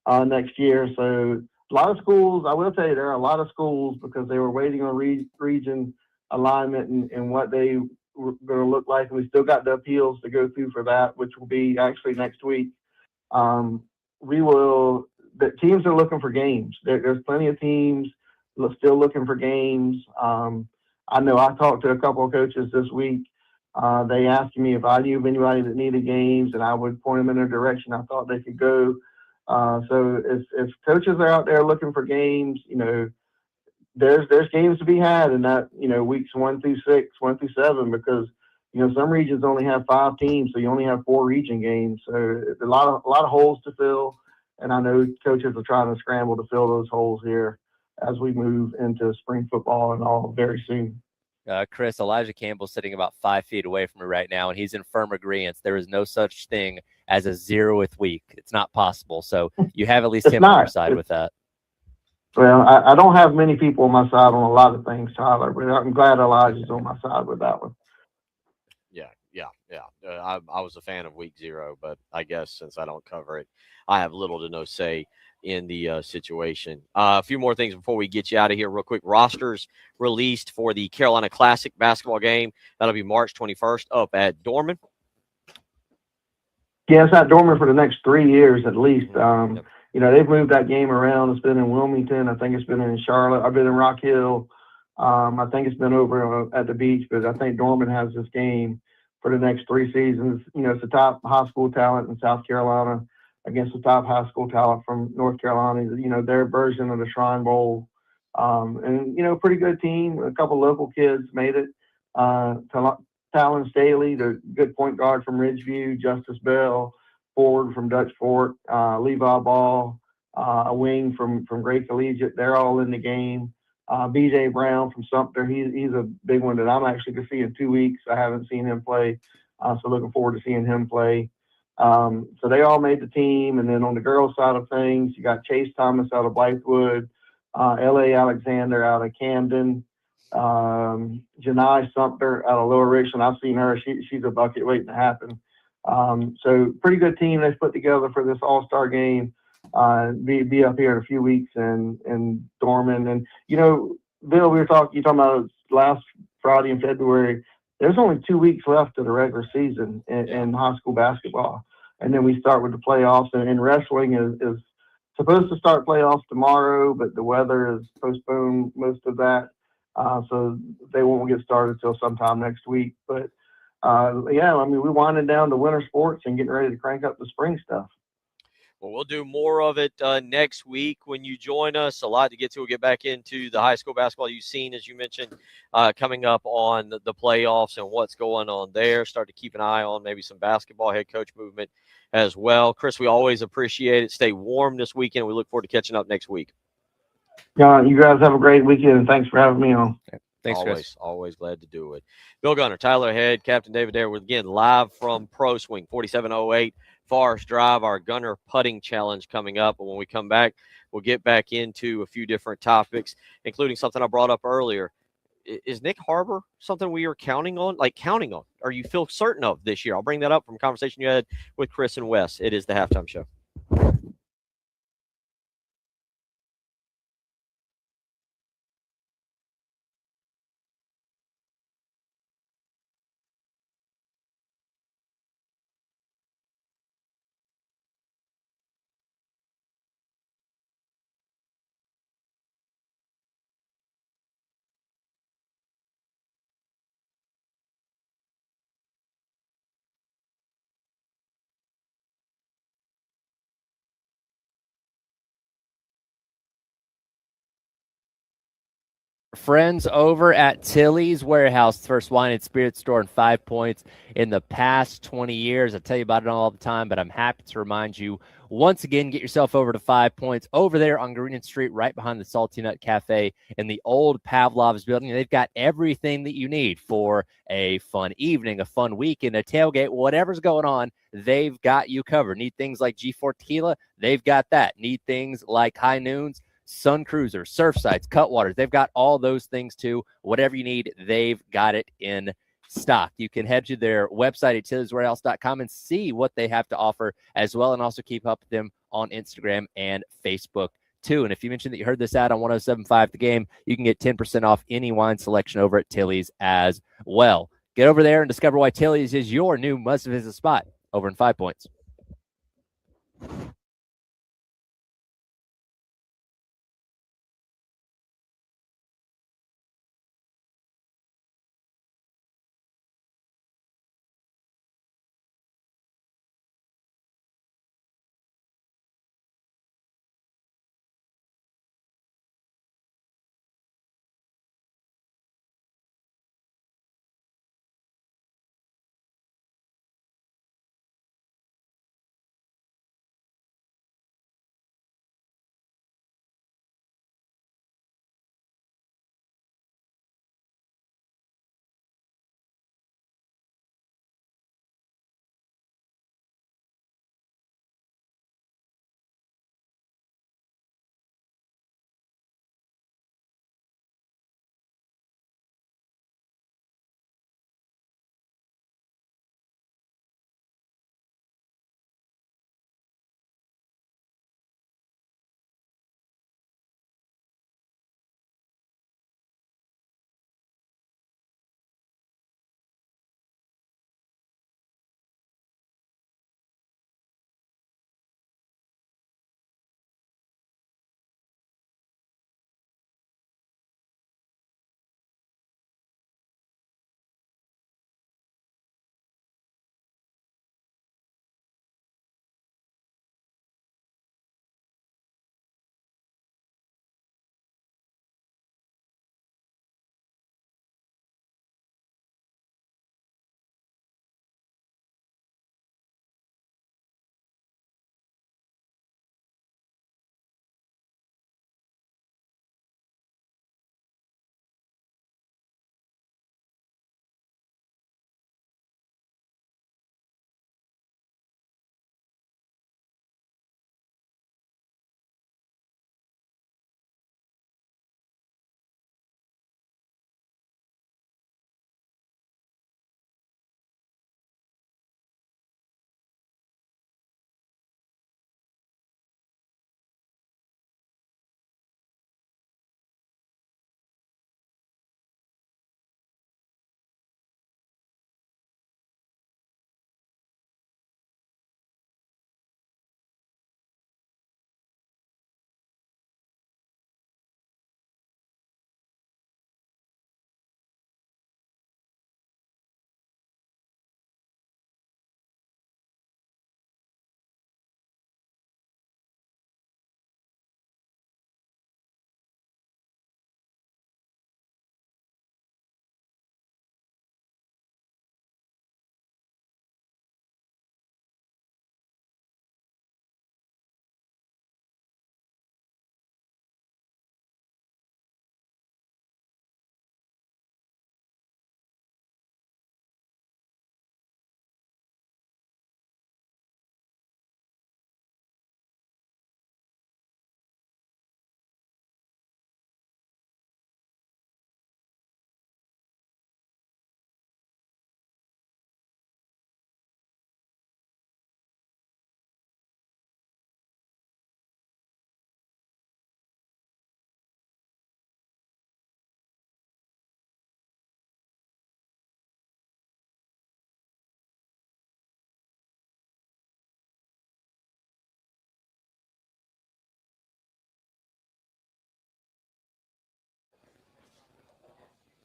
next year. So a lot of schools, I will tell you, there are a lot of schools because they were waiting on region alignment and what they were going to look like. And we still got the appeals to go through for that, which will be actually next week. The teams are looking for games. There's plenty of teams still looking for games. I know I talked to a couple of coaches this week. They asked me if I knew of anybody that needed games, and I would point them in a direction I thought they could go. So if coaches are out there looking for games, there's games to be had in that, weeks 1 through 6, 1 through 7, because, some regions only have 5 teams, so you only have 4 region games. So it's a lot of holes to fill, and I know coaches are trying to scramble to fill those holes here as we move into spring football and all very soon. Chris, Elijah Campbell's sitting about 5 feet away from me right now, and he's in firm agreement. There is no such thing as a 0th week. It's not possible. So you have at least him on your side with that. Well, I don't have many people on my side on a lot of things, Tyler, but I'm glad Elijah's on my side with that one. Yeah. I was a fan of week 0, but I guess since I don't cover it, I have little to no say in the situation. A few more things before we get you out of here real quick. Rosters released for the Carolina Classic basketball game. That'll be March 21st up at Dorman. Yeah, it's at Dorman for the next 3 years at least. They've moved that game around. It's been in Wilmington. I think it's been in Charlotte. I've been in Rock Hill. I think it's been over at the beach, but I think Dorman has this game for the next 3 seasons. It's the top high school talent in South Carolina against the top high school talent from North Carolina, their version of the Shrine Bowl. Pretty good team. A couple local kids made it. Talon Staley, the good point guard from Ridgeview, Justice Bell, forward from Dutch Fork, Levi Ball, a wing from Great Collegiate. They're all in the game. BJ Brown from Sumter, he's a big one that I'm actually going to see in 2 weeks. I haven't seen him play, so looking forward to seeing him play. So they all made the team. And then on the girls' side of things, you got Chase Thomas out of Blythewood, L.A. Alexander out of Camden, Janai Sumter out of Lower Richland. I've seen her. She's a bucket waiting to happen. So pretty good team they've put together for this All-Star game. Be up here in a few weeks in Dorman. And, Bill, you're talking about last Friday in February. There's only 2 weeks left of the regular season in high school basketball. And then we start with the playoffs. And wrestling is supposed to start playoffs tomorrow, but the weather has postponed most of that. So they won't get started till sometime next week. But, we're winding down the winter sports and getting ready to crank up the spring stuff. Well, we'll do more of it next week when you join us. A lot to get to. We'll get back into the high school basketball you've seen, as you mentioned, coming up on the playoffs and what's going on there. Start to keep an eye on maybe some basketball head coach movement as well. Chris, we always appreciate it. Stay warm this weekend. We look forward to catching up next week. Yeah, you guys have a great weekend, and thanks for having me on. Thanks, Chris. Always glad to do it. Bill Gunner, Tyler Head, Captain David Dare, with again live from ProSwing, 4708 Forest Drive, our Gunner Putting Challenge coming up. And when we come back, we'll get back into a few different topics, including something I brought up earlier. Is Nick Harbor something we are counting on, or you feel certain of this year? I'll bring that up from a conversation you had with Chris and Wes. It is the halftime show. Friends over at Tilly's Warehouse, first wine and spirit store in 5 Points in the past 20 years. I tell you about it all the time, but I'm happy to remind you once again, get yourself over to 5 Points over there on Green Street, right behind the Salty Nut Cafe in the old Pavlov's building. They've got everything that you need for a fun evening, a fun weekend, a tailgate, whatever's going on. They've got you covered. Need things like G4 Tequila? They've got that. Need things like High Noons, Sun Cruiser, Surfsides, Cutwaters. They've got all those things too. Whatever you need, they've got it in stock. You can head to their website at tillyswarehouse.com and see what they have to offer as well, and also keep up with them on Instagram and Facebook too. And if you mentioned that you heard this ad on 107.5 The Game, you can get 10% off any wine selection over at Tilly's as well. Get over there and discover why Tilly's is your new must-visit spot over in 5 Points.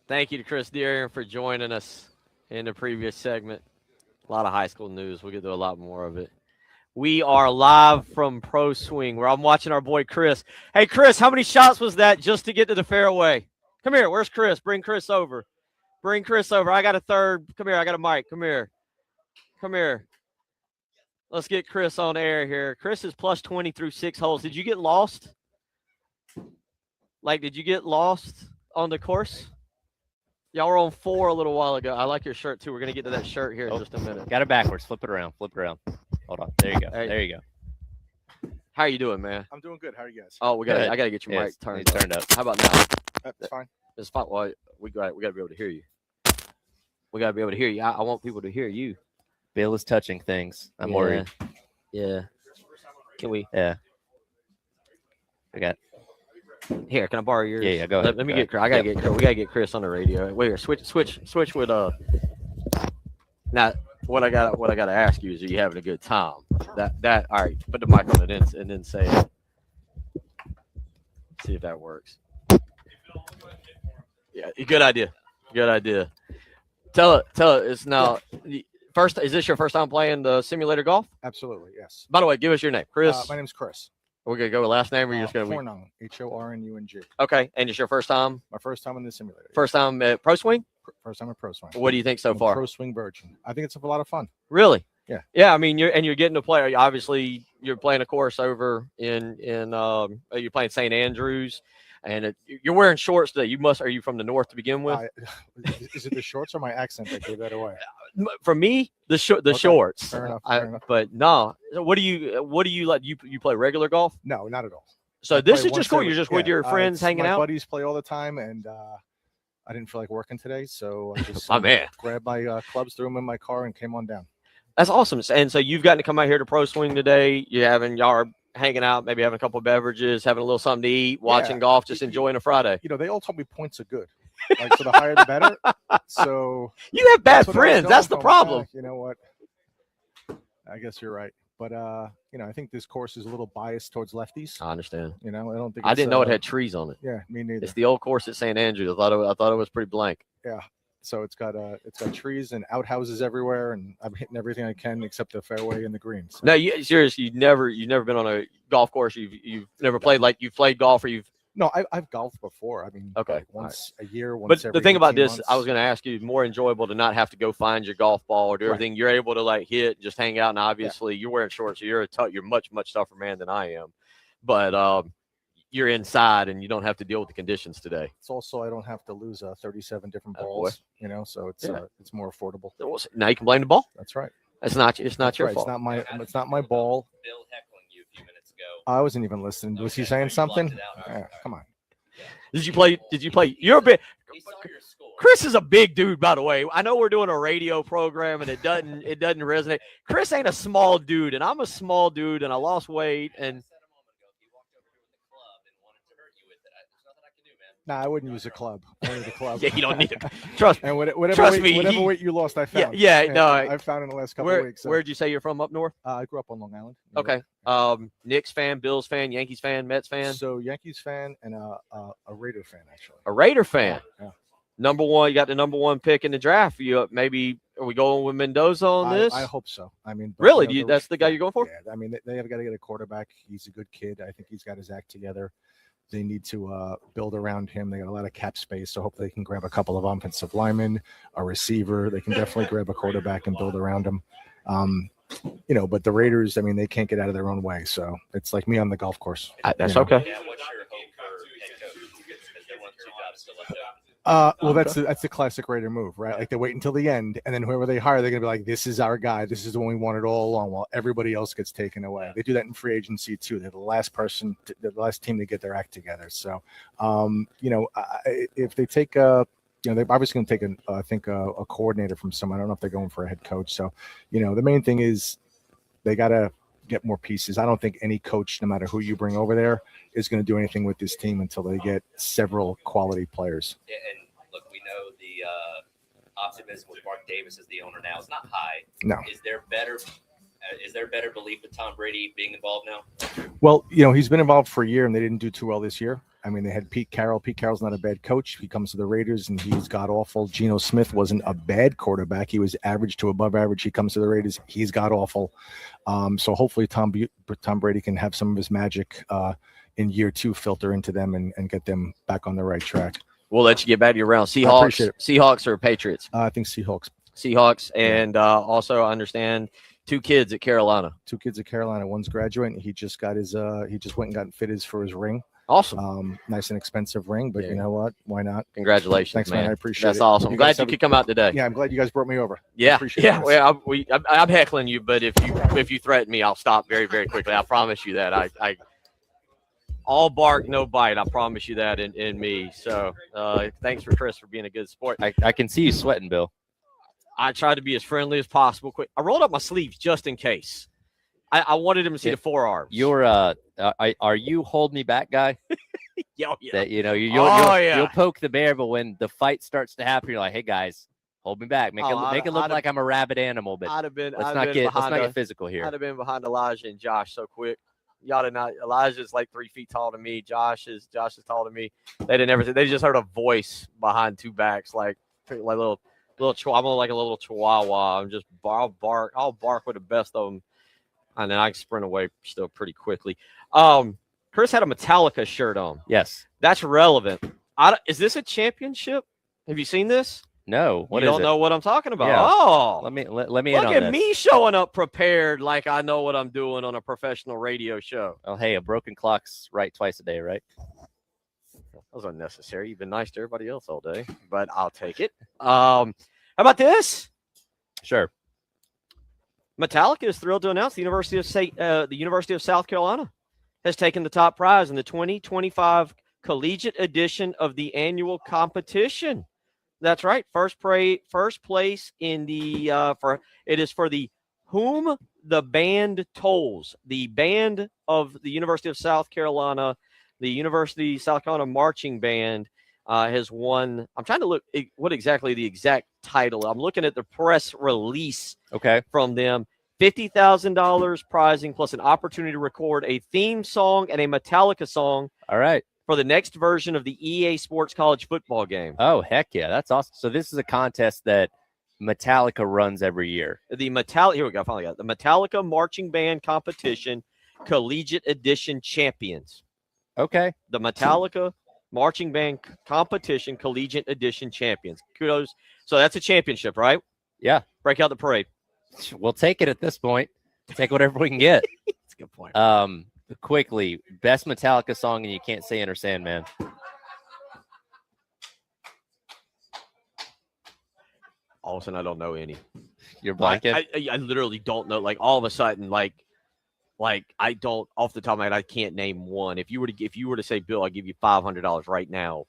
Thank you to Chris Deerian for joining us in the previous segment. A lot of high school news. We'll get to a lot more of it. We are live from ProSwing, where I'm watching our boy Chris. Hey, Chris, how many shots was that just to get to the fairway? Come here. Where's Chris? Bring Chris over. Bring Chris over. I got a third. Come here. I got a mic. Come here. Come here. Let's get Chris on air here. Chris is plus 20 through 6 holes. Did you get lost? Did you get lost on the course? Y'all were on 4 a little while ago. I like your shirt, too. We're going to get to that shirt here in just a minute. Got it backwards. Flip it around. Flip it around. Hold on. There you go. There you go. How are you doing, man? I'm doing good. How are you guys? Oh, I got to get your mic turned up. How about now? That's fine. It's fine. Well, we got to be able to hear you. We got to be able to hear you. I want people to hear you. Bill is touching things. I'm worried. Yeah. Can we? Yeah. I got. Here, can I borrow yours? Yeah, go ahead. Let me get Chris. We gotta get Chris on the radio. Wait here, switch with Now, what I gotta ask you is, are you having a good time? That all right? Put the mic on it and then say it. See if that works. Yeah, good idea. Good idea. Tell it. It's now first. Is this your first time playing the simulator golf? Absolutely, yes. By the way, give us your name, Chris. My name's Chris. We're gonna go with last name, or you're just gonna Hornung, Hornung. Okay, and it's your first time? My first time in the simulator. First time at ProSwing? First time at ProSwing. What do you think so far? ProSwing Virgin. I think it's a lot of fun. Really? Yeah. Yeah, I mean, you're getting to play. Obviously, you're playing a course over in you're playing St. Andrews, and you're wearing shorts today. Are you from the north to begin with? Is it the shorts or my accent that gave that away? For me, the shorts. Fair enough. But no, what do you like? You play regular golf? No, not at all. So this is just cool. You're just with your friends hanging my out. My buddies play all the time, and I didn't feel like working today, so I just grabbed my clubs, threw them in my car, and came on down. That's awesome. And so you've gotten to come out here to ProSwing today. Y'all are hanging out, maybe having a couple of beverages, having a little something to eat, watching golf, just enjoying a Friday. You know, they all told me points are good. So the higher the better. So you have bad friends. That's the problem. You know what? I guess you're right. But I think this course is a little biased towards lefties. I understand. I don't think I didn't know it had trees on it. Yeah, me neither. It's the old course at St. Andrews. I thought it was pretty blank. Yeah. So it's got trees and outhouses everywhere, and I'm hitting everything I can except the fairway and the greens. So. No, seriously, you've never been on a golf course. You've never played you've played golf, or you've. No, I've golfed before. I mean, okay, once a year. But the thing about this, months. I was going to ask you, more enjoyable to not have to go find your golf ball or do everything. You're able to hit, and just hang out, and obviously you're wearing shorts, so you're much tougher man than I am. But you're inside, and you don't have to deal with the conditions today. It's also I don't have to lose 37 different balls. So it's more affordable. Now you can blame the ball. That's right. It's not your fault. It's not my ball. Bill heckling you a few minutes ago. I wasn't even listening. Was he saying something? Come on. Did you play? You're a bit. Chris is a big dude, by the way. I know we're doing a radio program and it doesn't resonate. Chris ain't a small dude, and I'm a small dude, and I lost weight. And nah, I wouldn't use a club. Only the club. Yeah, you don't need it. Trust me. And whatever weight you lost, I found. Yeah, no, I found in the last couple of weeks. So. Where'd you say you're from? Up north? I grew up on Long Island. Okay. Knicks fan, Bills fan, Yankees fan, Mets fan. So Yankees fan and a Raider fan, actually. A Raider fan. Yeah. Number one, you got the number one pick in the draft. Maybe are we going with Mendoza on this? I hope so. I mean, really, that's the guy you're going for? Yeah. I mean, they have got to get a quarterback. He's a good kid. I think he's got his act together. They need to build around him. They got a lot of cap space, so hopefully they can grab a couple of offensive linemen, a receiver. They can definitely grab a quarterback and build around him. But the Raiders, I mean, they can't get out of their own way. So it's like me on the golf course. That's okay. Yeah, what's your hope for head coach? Because they want 2 jobs still left open. That's the classic Raider move, right? Like they wait until the end, and then whoever they hire, they're gonna be like, "This is our guy. This is the one we wanted all along." While everybody else gets taken away, they do that in free agency too. They're the last team to get their act together. So, if they take they're obviously going to take a coordinator from someone. I don't know if they're going for a head coach. So, the main thing is they got to get more pieces. I don't think any coach, no matter who you bring over there, is going to do anything with this team until they get several quality players. Yeah, and look, we know the optimism with Mark Davis as the owner now is not high. No. Is there better belief with Tom Brady being involved now? Well, he's been involved for a year and they didn't do too well this year. I mean, they had Pete Carroll. Pete Carroll's not a bad coach. He comes to the Raiders and he's god awful. Geno Smith wasn't a bad quarterback. He was average to above average. He comes to the Raiders. He's god awful. So hopefully Tom Brady can have some of his magic in year 2 filter into them and get them back on the right track. We'll let you get back to your round. appreciate Seahawks or Patriots? I think Seahawks. Seahawks, and also I understand 2 kids at Carolina. 2 kids at Carolina. One's graduating. He just got his. He just went and got fitted for his ring. Awesome. Nice and expensive ring, but Yeah. you know what? Why not? Congratulations, Thanks, man. I appreciate That's it. awesome. I'm You glad guys you have- could come out today. Yeah, I'm glad you guys brought me over. Yeah, appreciate yeah. it. Well, I'm heckling you, but if you threaten me, I'll stop very, very quickly. I promise you that. I all bark, no bite. I promise you that in me. So thanks for Chris for being a good sport. I can see you sweating, Bill. I tried to be as friendly as possible. Quick, I rolled up my sleeves just in case. I wanted him to see Yeah. the forearms. You're are you hold me back guy? yeah. That you'll Yeah. you'll poke the bear, but when the fight starts to happen, you're like, hey guys, hold me back. Make it look like I'm a rabid animal, but I'd have been. let's I'd not have been get behind a- physical here. I'd have been behind Elijah and Josh so quick. Y'all did not. Elijah's like 3 feet tall to me. Josh is tall to me. They didn't ever. They just heard a voice behind 2 backs, like little. I'm like a little chihuahua. I'll bark with the best of them, and then I can sprint away still pretty quickly. Chris had a Metallica shirt on. Yes. That's relevant. Is this a championship? Have you seen this? No. What you is don't it? know what I'm talking about. Yeah. Oh, Let me in look on at this. me showing up prepared like I know what I'm doing on a professional radio show. Oh, hey, a broken clock's right twice a day, right? That was unnecessary. You've been nice to everybody else all day, but I'll take it. How about this? Sure. Metallica is thrilled to announce the University of South Carolina has taken the top prize in the 2025 collegiate edition of the annual competition. That's right. First place in the it is for the Whom the Band Tolls, the band of the University of South Carolina, the University of South Carolina marching band has won. I'm trying to look what exactly the exact title. I'm looking at the press release Okay. from them. $50,000 prizing plus an opportunity to record a theme song and a Metallica song All right. for the next version of the EA Sports College football game. Oh, heck yeah. That's awesome. So this is a contest that Metallica runs every year. Here we go. Finally got it. The Metallica Marching Band Competition Collegiate Edition Champions. Okay. The Metallica Marching Band Competition Collegiate Edition Champions. Kudos. So that's a championship, right? Yeah. Break out the parade. We'll take it at this point. Take whatever we can get. That's a good point. Quickly, best Metallica song, and you can't say Enter Sandman. All of a sudden, I don't know any. You're blanking. I literally don't know. Like all of a sudden, like I don't off the top of my head, I can't name one. If you were to say, Bill, I'll give you $500 right now.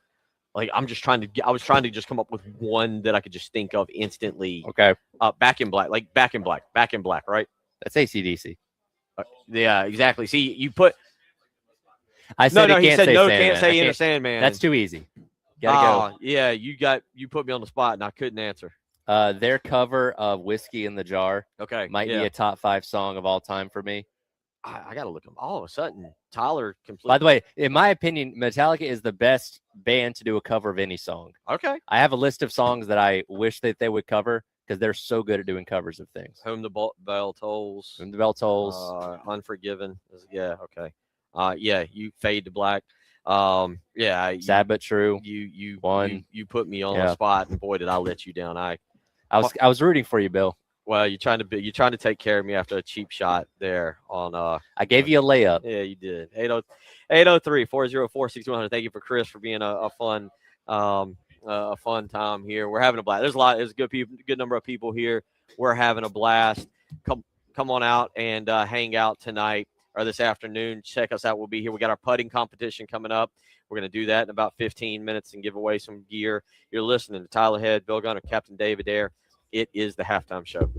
Like I was trying to just come up with one that I could just think of instantly. Okay. Back in Black, right? That's AC/DC. Yeah, exactly. See, you put I said no. it He can't said say no. Sandman. Can't I say Enter Sandman. That's too easy. Gotta Yeah, you put me on the spot and I couldn't answer. go. Their cover of Whiskey in the Jar Okay, might be a top 5 song of all time for me. I gotta look them. All of a sudden, Tyler completely. By the way, in my opinion, Metallica is the best band to do a cover of any song. Okay. I have a list of songs that I wish that they would cover because they're so good at doing covers of things. Whom the Bell Tolls. When the Bell Tolls. Unforgiven. Yeah. Okay. Yeah. You Fade to Black. Yeah. Sad but true. You Won. You put me on Yeah. the spot, and boy, did I let you down. I was rooting for you, Bill. Well, you're trying to take care of me after a cheap shot there on. I gave you a layup. Yeah, you did. 803-404-6100. Thank you for Chris for being a fun time here. We're having a blast. There's a good number of people here. We're having a blast. Come on out and hang out tonight or this afternoon. Check us out. We'll be here. We got our putting competition coming up. We're going to do that in about 15 minutes and give away some gear. You're listening to Tyler Head, Bill Gunner, Captain David Dare. It is the halftime show.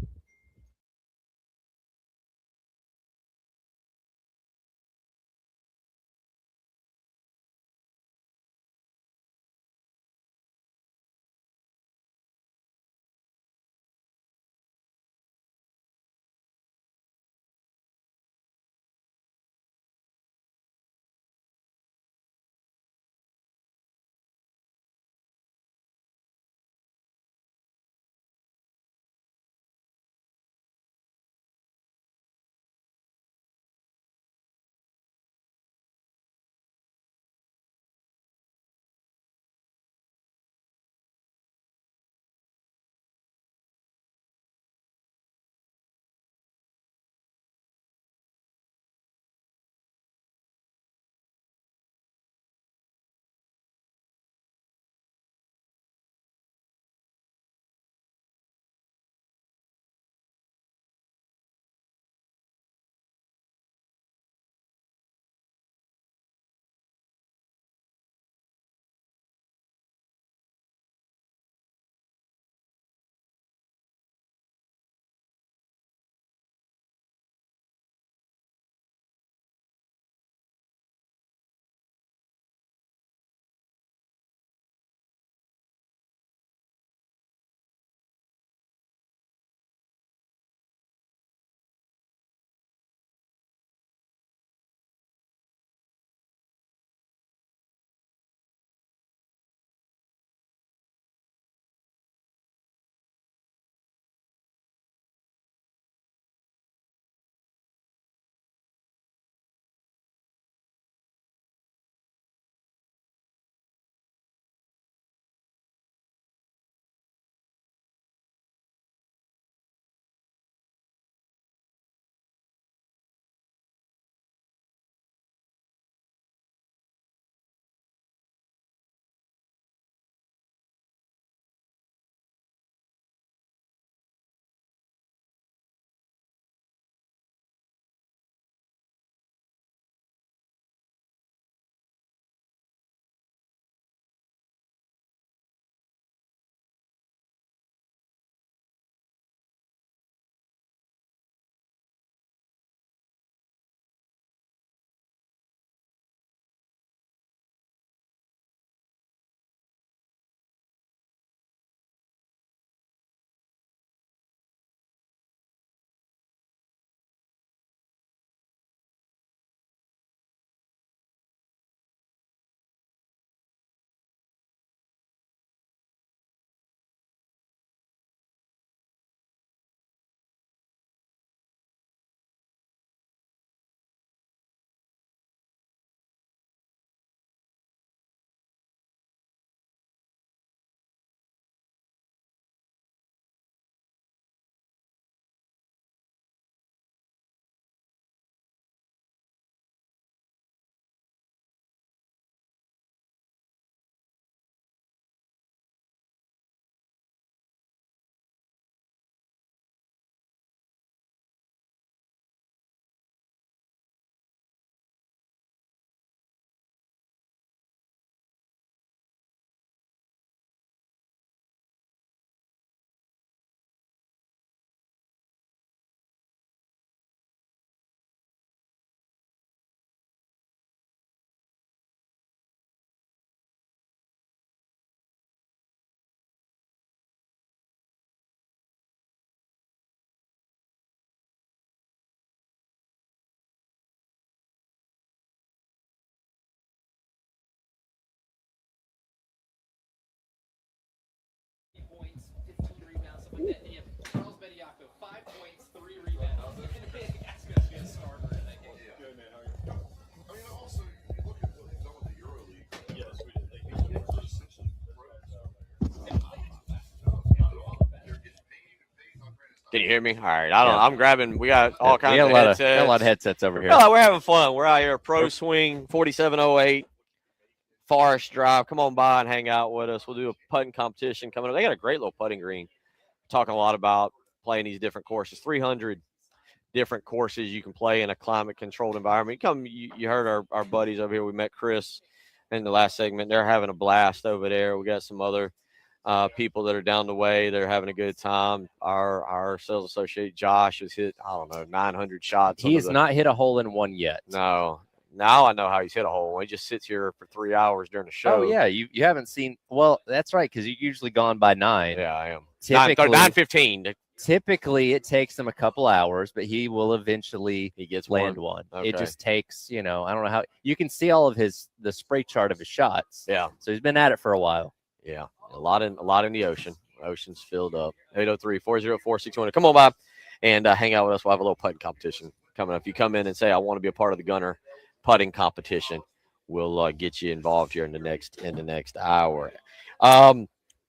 Can you hear me? All right. I don't Yeah. know. I'm grabbing. We got all We kinds got of a lot headsets. got a lot of headsets over here. Well, we're having fun. We're out here, ProSwing 4708, Forest Drive. Come on by and hang out with us. We'll do a putting competition coming up. They got a great little putting green. Talking a lot about playing these different courses. 300 different courses you can play in a climate-controlled environment. You heard our buddies over here. We met Chris in the last segment. They're having a blast over there. We got some other people that are down the way. They're having a good time. Our sales associate Josh has hit, I don't know, 900 shots. He has not hit a hole in one yet. No. Now I know how he's hit a hole. He just sits here for 3 hours during the show. Oh yeah, you haven't seen. Well, that's right, because you've usually gone by 9. Yeah, I am. Typically, 9:15. Typically, it takes him a couple hours, but he will eventually land one. Okay. It just takes, I don't know how. You can see all of the spray chart of his shots. Yeah. So he's been at it for a while. Yeah, a lot in the ocean. Ocean's filled up. 803-404-6100. Come on by and hang out with us. We'll have a little putting competition coming up. If you come in and say, I want to be a part of the Gunner putting competition, we'll get you involved here in the next hour.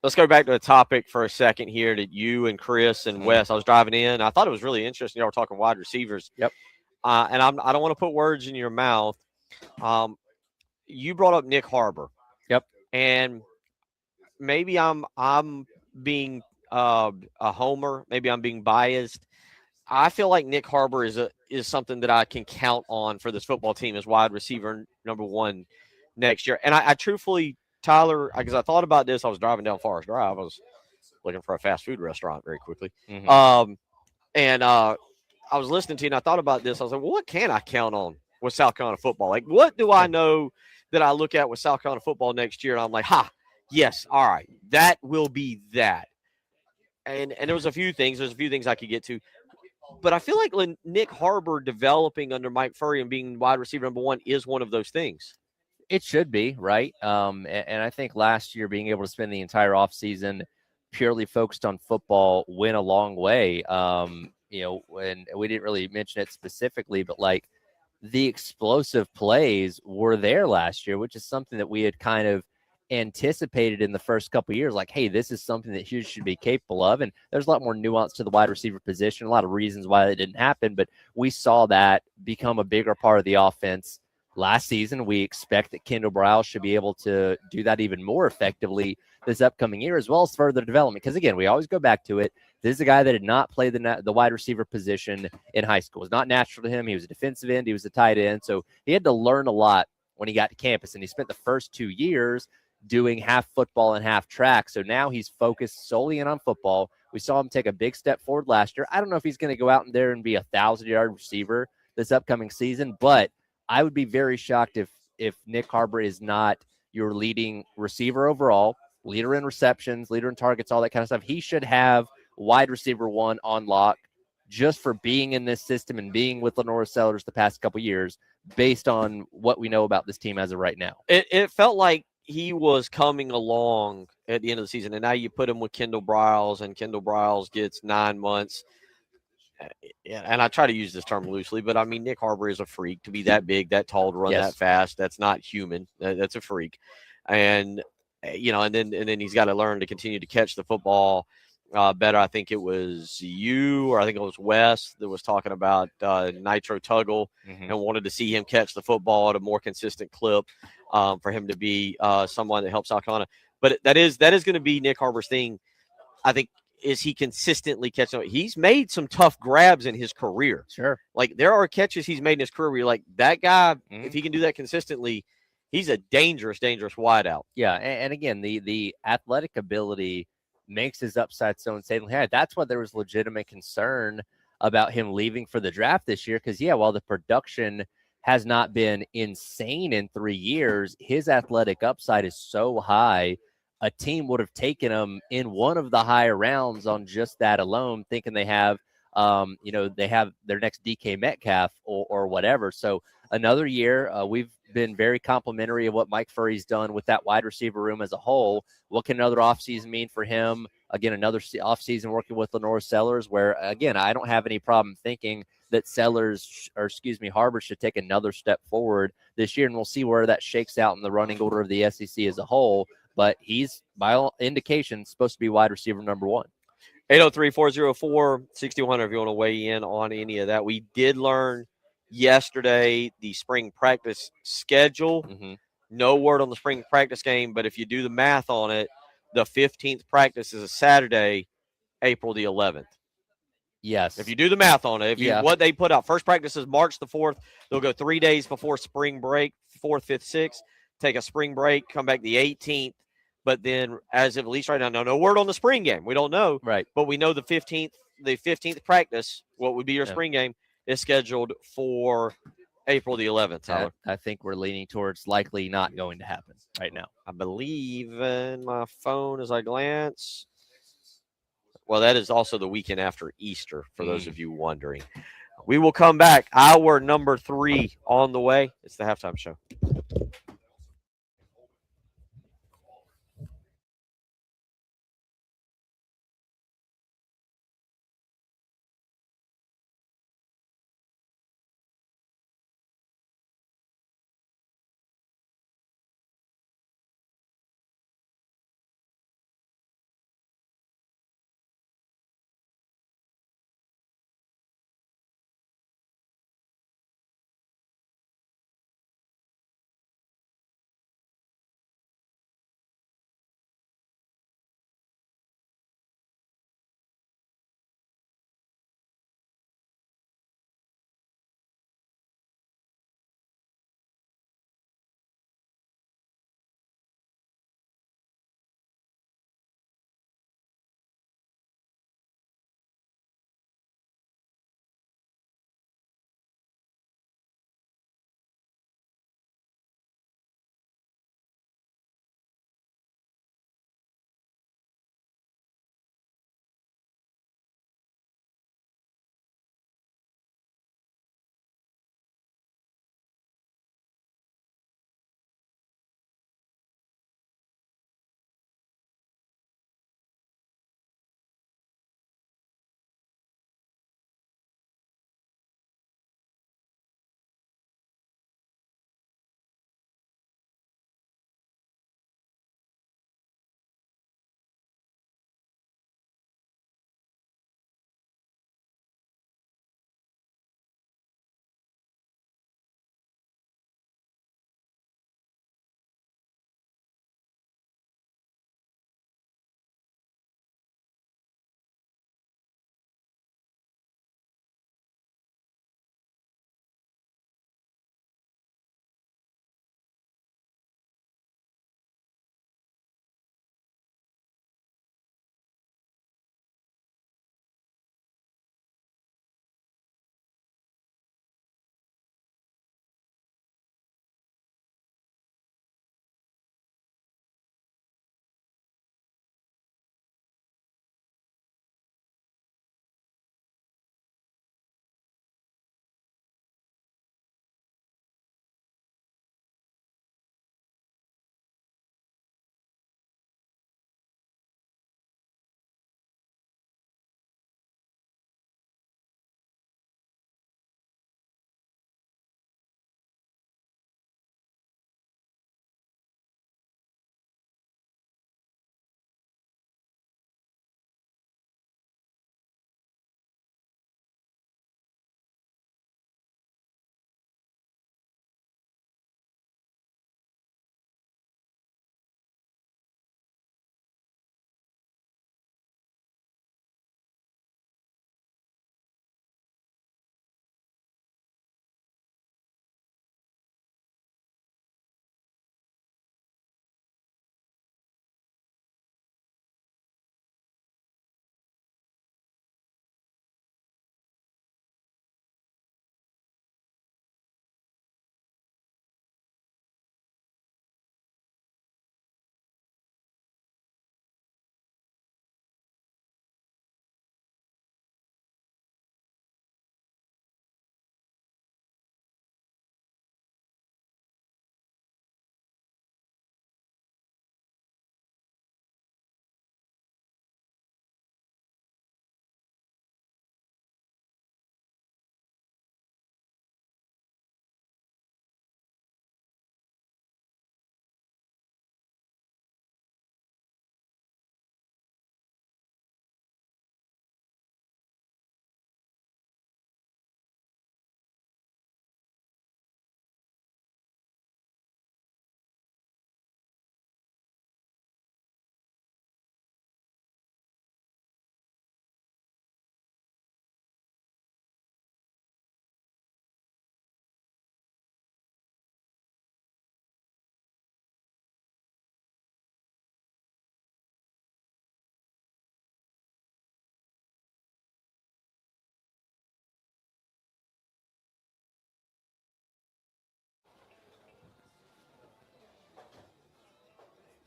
Let's go back to the topic for a second here that you and Chris and Wes, I was driving in. I thought it was really interesting. Y'all were talking wide receivers. Yep. And I don't want to put words in your mouth. You brought up Nick Harbor. Yep. And maybe I'm being a homer. Maybe I'm being biased. I feel like Nick Harbor is something that I can count on for this football team as wide receiver number 1 next year. And I truthfully, Tyler, because I thought about this, I was driving down Forest Drive. I was looking for a fast food restaurant very quickly. Mm-hmm. And I was listening to you, and I thought about this. I was like, well, what can I count on with South Carolina football? Like, what do I know that I look at with South Carolina football next year? And I'm like, yes, all right, that will be that. And there was a few things. There's a few things I could get to. But I feel like Nick Harbor developing under Mike Furry and being wide receiver number 1 is one of those things. It should be, right? And I think last year being able to spend the entire offseason purely focused on football went a long way. And we didn't really mention it specifically, but like the explosive plays were there last year, which is something that we had kind of anticipated in the first couple of years. Like, hey, this is something that Hughes should be capable of. And there's a lot more nuance to the wide receiver position, a lot of reasons why that didn't happen, but we saw that become a bigger part of the offense last season. We expect that Kendall Briles should be able to do that even more effectively this upcoming year, as well as further development. Because again, we always go back to it. This is a guy that did not play the wide receiver position in high school. It was not natural to him. He was a defensive end. He was a tight end. So he had to learn a lot when he got to campus. And he spent the first 2 years doing half football and half track. So now he's focused solely in on football. We saw him take a big step forward last year. I don't know if he's going to go out there and be a 1,000-yard receiver this upcoming season, but I would be very shocked if Nick Harbor is not your leading receiver overall, leader in receptions, leader in targets, all that kind of stuff. He should have wide receiver 1 on lock just for being in this system and being with Lenora Sellers the past couple years based on what we know about this team as of right now. It felt like he was coming along at the end of the season, and now you put him with Kendall Briles, and Kendall Briles gets 9 months. And I try to use this term loosely, but I mean, Nick Harbor is a freak to be that big, that tall, to run that fast. That's not human. That's a freak. And, and then he's got to learn to continue to catch the football better. I think it was you, or I think it was Wes that was talking about Nitro Tuggle and wanted to see him catch the football at a more consistent clip for him to be someone that helps South Carolina. But that is going to be Nick Harbor's thing, I think. Is he consistently catching? He's made some tough grabs in his career. Sure. Like, there are catches he's made in his career where you're like, that guy, if he can do that consistently, he's a dangerous wideout. Yeah. And again, the athletic ability makes his upside so insanely high. That's why there was legitimate concern about him leaving for the draft this year. Because, while the production has not been insane in 3 years, his athletic upside is so high. A team would have taken him in one of the higher rounds on just that alone, thinking they have, they have their next DK Metcalf or whatever. So another year, we've been very complimentary of what Mike Furry's done with that wide receiver room as a whole. What can another offseason mean for him? Again, another offseason working with Lenora Sellers, where, again, I don't have any problem thinking that Harbor should take another step forward this year, and we'll see where that shakes out in the running order of the SEC as a whole. But he's, by all indications, supposed to be wide receiver number 1. 803-404-6100 if you want to weigh in on any of that. We did learn yesterday the spring practice schedule. Mhm. No word on the spring practice game, but if you do the math on it, the 15th practice is a Saturday, April the 11th. Yes. If you do the math on it, what they put out, first practice is March the 4th. They'll go 3 days before spring break, 4th, 5th, 6th, take a spring break, come back the 18th. But then, as of at least right now, no word on the spring game. We don't know, Right. but we know the 15th practice, what would be your Yeah. spring game, is scheduled for April the 11th, Tyler. I think we're leaning towards likely not going to happen right now. I believe in my phone as I glance. Well, that is also the weekend after Easter, for those of you wondering. We will come back. Hour number 3 on the way. It's the halftime show.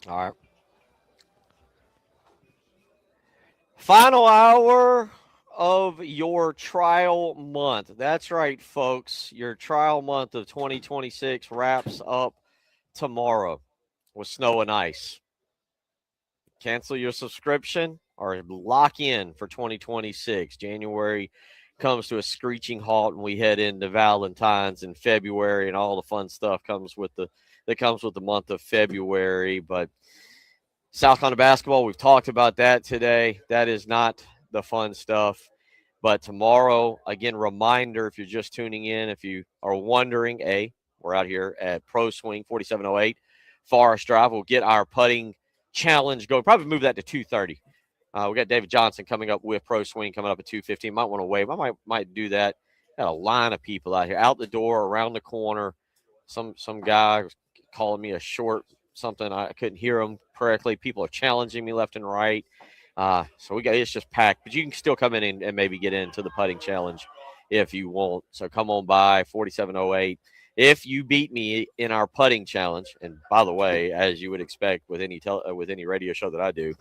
All right. Final hour of your trial month. That's right, folks. Your trial month of 2026 wraps up tomorrow with snow and ice. Cancel your subscription or lock in for 2026. January comes to a screeching halt, and we head into Valentine's in February, and all the fun stuff comes with the month of February. But South Carolina basketball, we've talked about that today. That is not the fun stuff. But tomorrow, again, reminder if you're just tuning in, if you are wondering, we're out here at ProSwing 4708 Forest Drive. We'll get our putting challenge going. Probably move that to 2:30. We got David Johnson coming up with ProSwing coming up at 2:15. Might want to wave. I might do that. Got a line of people out here, out the door, around the corner. Some guy was calling me a short something. I couldn't hear him correctly. People are challenging me left and right. So it's just packed, but you can still come in and maybe get into the putting challenge if you want. So come on by 4708. If you beat me in our putting challenge, and by the way, as you would expect with any radio show that I do,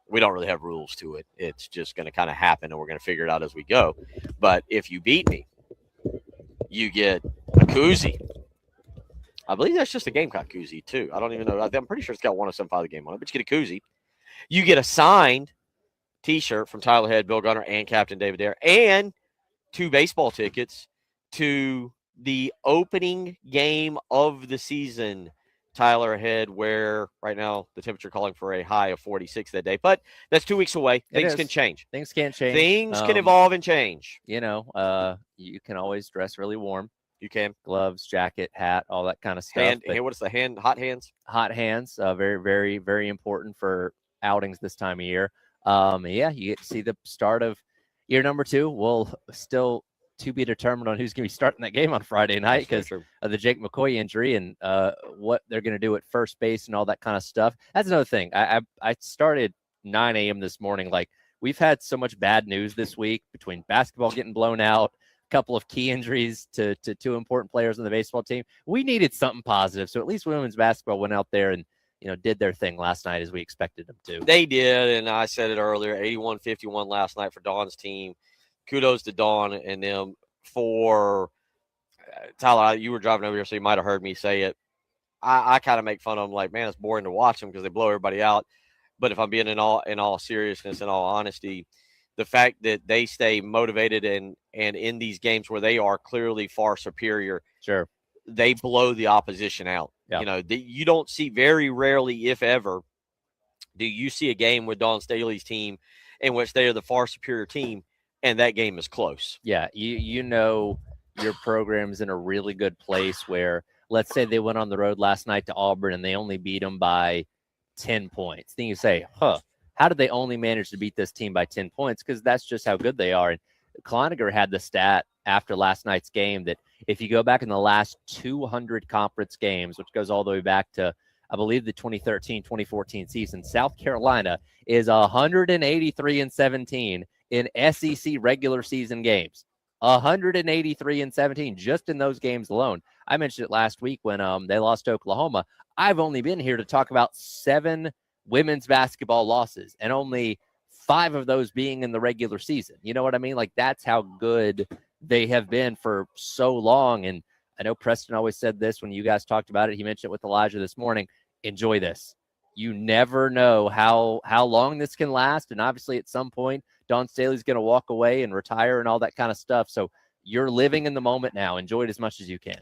we don't really have rules to it. It's just going to kind of happen, and we're going to figure it out as we go. But if you beat me, you get a koozie. I believe that's just a Gamecock koozie, too. I don't even know. I'm pretty sure it's got 107.5 the game on it, but you get a koozie. You get a signed T-shirt from Tyler Head, Bill Gunner, and Captain David Dare, and 2 baseball tickets to the opening game of the season, Tyler Head, where right now the temperature calling for a high of 46 that day. But that's 2 weeks away. Things can change. Things can't change. Things can evolve and change. You can always dress really warm. You can. Gloves, jacket, hat, all that kind of stuff. What is the hand? Hot hands? Hot hands, very, very, very important for outings this time of year. You get to see the start of year number 2. We'll still to be determined on who's going to be starting that game on Friday night because of the Jake McCoy injury and what they're going to do at first base and all that kind of stuff. That's another thing. I started 9 a.m. this morning. Like, we've had so much bad news this week between basketball getting blown out, couple of key injuries to 2 important players on the baseball team. We needed something positive. So at least women's basketball went out there and, did their thing last night as we expected them to. They did, and I said it earlier, 81-51 last night for Dawn's team. Kudos to Dawn and them for Tyler, you were driving over here, so you might have heard me say it. I kind of make fun of them like, man, it's boring to watch them because they blow everybody out. But if I'm being in all seriousness, in all honesty, the fact that they stay motivated and in these games where they are clearly far superior, sure, they blow the opposition out. Yeah. You don't see very rarely, if ever, do you see a game with Dawn Staley's team in which they are the far superior team and that game is close. Yeah, your program's in a really good place where, let's say they went on the road last night to Auburn and they only beat them by 10 points. Then you say, how did they only manage to beat this team by 10 points? Because that's just how good they are. And Cloninger had the stat after last night's game that if you go back in the last 200 conference games, which goes all the way back to, I believe, the 2013-2014 season, South Carolina is 183-17 in SEC regular season games. 183-17 just in those games alone. I mentioned it last week when they lost to Oklahoma. I've only been here to talk about 7 women's basketball losses and only 5 of those being in the regular season. You know what I mean? Like, that's how good they have been for so long. And I know Preston always said this when you guys talked about it. He mentioned it with Elijah this morning. Enjoy this. You never know how long this can last. And obviously at some point, Dawn Staley's going to walk away and retire and all that kind of stuff. So you're living in the moment now. Enjoy it as much as you can.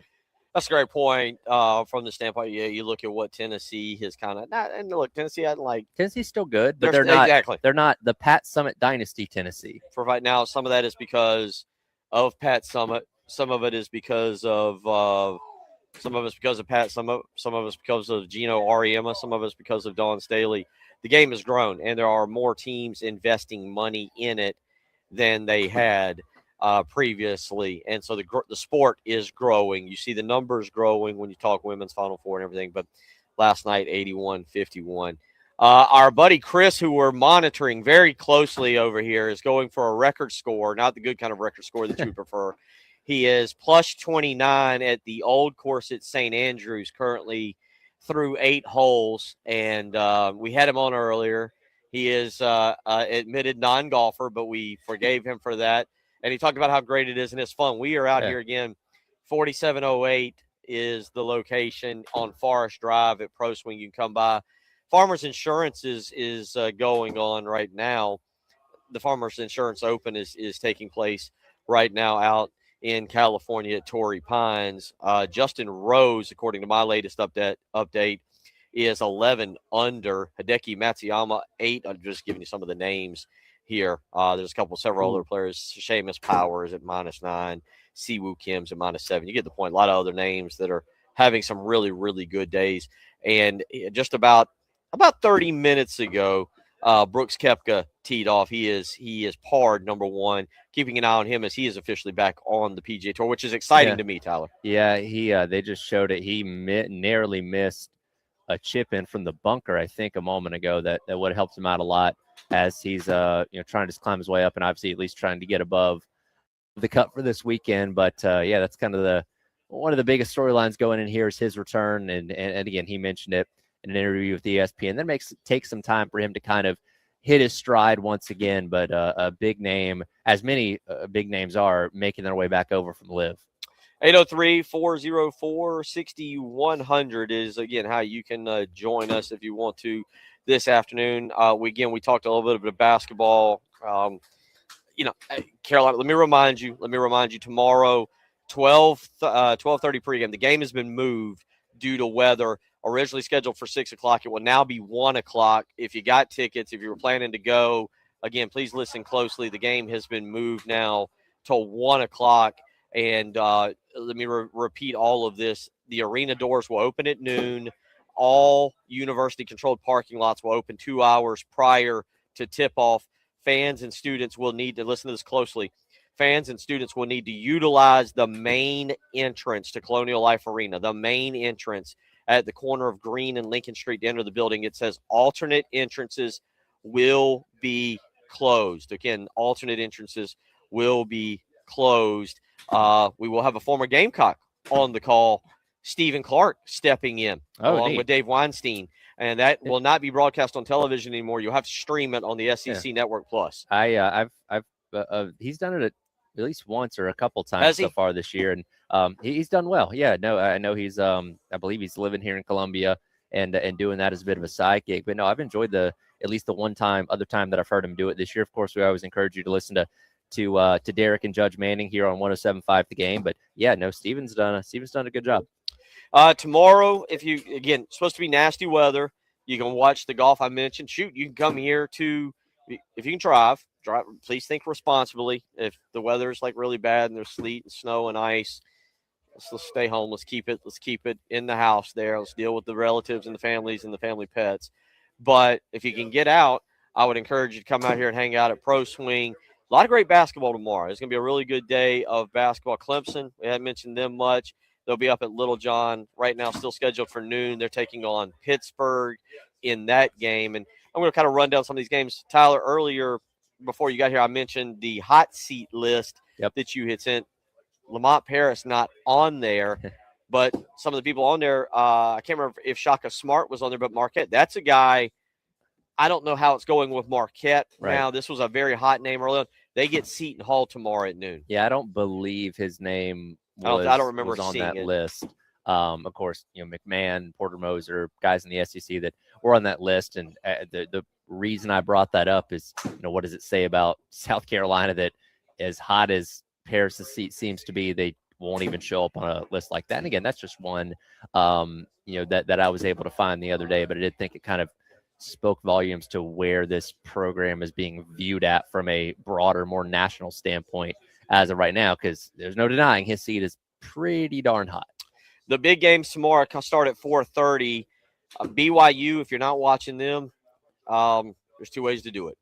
That's a great point from the standpoint. Yeah, you look at what Tennessee has kind of not. And look, Tennessee hadn't Tennessee's still good, but they're not exactly. They're not the Pat Summitt dynasty Tennessee. For right now, some of that is because of Pat Summitt. Some of it is because of some of it's because of Pat Summitt. Some of it's because of Gino Auriemma. Some of it's because of Dawn Staley. The game has grown, and there are more teams investing money in it than they had previously, and so the sport is growing. You see the numbers growing when you talk women's Final Four and everything. But last night, 81-51. Our buddy Chris, who we're monitoring very closely over here, is going for a record score, not the good kind of record score that you prefer. He is plus 29 at the old course at St. Andrews, currently through 8 holes, and we had him on earlier. He is admitted non-golfer, but we forgave him for that. And he talked about how great it is and it's fun. We are out here again. 4708 is the location on Forest Drive at ProSwing. You can come by. Farmers Insurance is going on right now. The Farmers Insurance Open is taking place right now out in California at Torrey Pines. Justin Rose, according to my latest update, is 11 under. Hideki Matsuyama, 8. I'm just giving you some of the names here. There's several other players. Seamus Powers at -9. Siwoo Kim's at -7. You get the point. A lot of other names that are having some really, really good days. And just about 30 minutes ago, Brooks Koepka teed off. He is parred number 1. Keeping an eye on him as he is officially back on the PGA Tour, which is exciting to me, Tyler. Yeah, they just showed it. He narrowly missed a chip in from the bunker, I think, a moment ago. That would have helped him out a lot as he's trying to climb his way up and obviously at least trying to get above the cut for this weekend. But that's kind of one of the biggest storylines going in here is his return. And again, he mentioned it in an interview with ESPN. That takes some time for him to kind of hit his stride once again. But a big name, as many big names are, making their way back over from LIV. 803-404-6100 is, again, how you can join us if you want to this afternoon. We talked a little bit of basketball. Carolina, let me remind you tomorrow, 12:30 pregame. The game has been moved due to weather. Originally scheduled for 6 o'clock. It will now be 1 o'clock. If you got tickets, if you were planning to go, again, please listen closely. The game has been moved now to 1 o'clock. And let me repeat all of this. The arena doors will open at noon. All university-controlled parking lots will open 2 hours prior to tip-off. Fans and students will need to listen to this closely. Fans and students will need to utilize the main entrance to Colonial Life Arena, the main entrance at the corner of Green and Lincoln Street to enter the building. It says alternate entrances will be closed. Again, alternate entrances will be closed. We will have a former Gamecock on the call, Stephen Clark, stepping in along with Dave Weinstein. And that will not be broadcast on television anymore. You'll have to stream it on the SEC Network Plus. He's done it at least once or a couple times so far this year, and he's done well. Yeah, no, I know he's I believe he's living here in Columbia and doing that as a bit of a side gig. But no, I've enjoyed at least the other time that I've heard him do it this year. Of course, we always encourage you to listen to Derek and Judge Manning here on 107.5 The Game. But yeah, no, Steven's done a good job. Tomorrow, supposed to be nasty weather. You can watch the golf I mentioned. Shoot, you can come here if you can drive. Please think responsibly. If the weather is like really bad and there's sleet and snow and ice, let's stay home. Let's keep it in the house there. Let's deal with the relatives and the families and the family pets. But if you can get out, I would encourage you to come out here and hang out at ProSwing. A lot of great basketball tomorrow. It's going to be a really good day of basketball. Clemson, we haven't mentioned them much. They'll be up at Little John right now, still scheduled for noon. They're taking on Pittsburgh in that game. And I'm going to kind of run down some of these games. Tyler, earlier before you got here, I mentioned the hot seat list that you had sent. Lamont Paris not on there, but some of the people on there, I can't remember if Shaka Smart was on there, but Marquette, that's a guy. I don't know how it's going with Marquette now. This was a very hot name early on. They get Seton Hall tomorrow at noon. Yeah, I don't believe his name I don't remember on that list. Of course, McMahon, Porter Moser, guys in the SEC that were on that list. And the reason I brought that up is, what does it say about South Carolina that as hot as Paris' seat seems to be, they won't even show up on a list like that? And again, that's just one, that I was able to find the other day, but I did think it kind of spoke volumes to where this program is being viewed at from a broader, more national standpoint as of right now, because there's no denying his seat is pretty darn hot. The big games tomorrow start at 4:30. BYU, if you're not watching them, there's 2 ways to do it.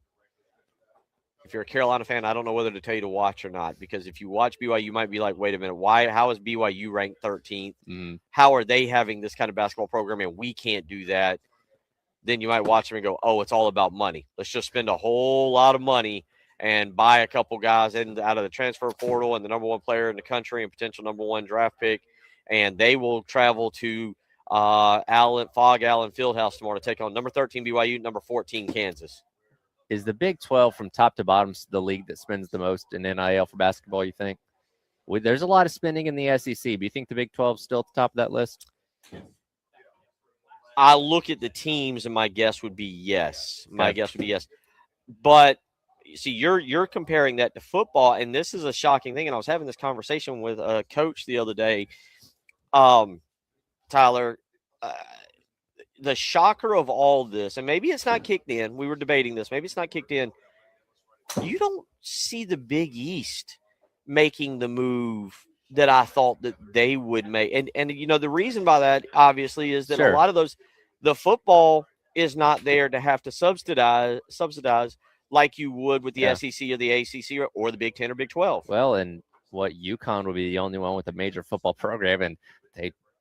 If you're a Carolina fan, I don't know whether to tell you to watch or not, because if you watch BYU, you might be like, wait a minute, how is BYU ranked 13th? How are they having this kind of basketball program and we can't do that? Then you might watch them and go, oh, it's all about money. Let's just spend a whole lot of money and buy a couple guys out of the transfer portal and the number 1 player in the country and potential number 1 draft pick, and they will travel to Allen Fieldhouse tomorrow to take on number 13 BYU, number 14 Kansas. Is the Big 12 from top to bottom the league that spends the most in NIL for basketball, you think? There's a lot of spending in the SEC. Do you think the Big 12 is still at the top of that list? I look at the teams, and my guess would be yes. My Okay. guess would be yes. But see, you're comparing that to football, and this is a shocking thing. And I was having this conversation with a coach the other day, Tyler. The shocker of all this, and maybe it's not kicked in. We were debating this. Maybe it's not kicked in. You don't see the Big East making the move that I thought that they would make. And you know, the reason by that obviously is that Sure. a lot of those, the football is not there to have to subsidize like you would with the Yeah. SEC or the ACC or the Big 10 or Big 12. Well, and what UConn will be the only one with a major football program, and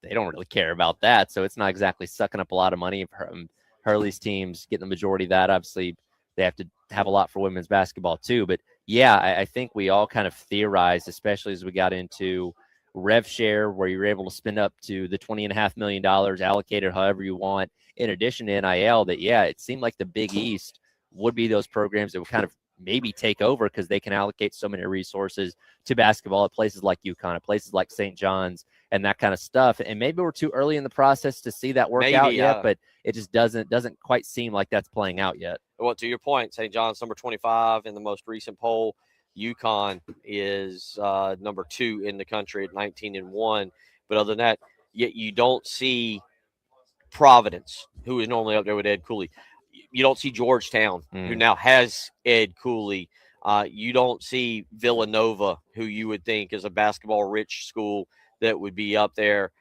they don't really care about that. So it's not exactly sucking up a lot of money from Hurley's teams getting the majority of that. Obviously, they have to have a lot for women's basketball too. But yeah, I think we all kind of theorized, especially as we got into rev share, where you're able to spend up to the $20.5 million allocated however you want, in addition to NIL, that yeah, it seemed like the Big East would be those programs that would kind of maybe take over because they can allocate so many resources to basketball at places like UConn, at places like St. John's, and that kind of stuff. And maybe we're too early in the process to see that work out yet, but it just doesn't quite seem like that's playing out yet. Well, to your point, St. John's number 25 in the most recent poll. UConn is number 2 in the country at 19-1. But other than that, yet you don't see Providence, who is normally up there with Ed Cooley. You don't see Georgetown, who now has Ed Cooley. You don't see Villanova, who you would think is a basketball-rich school that would be up there.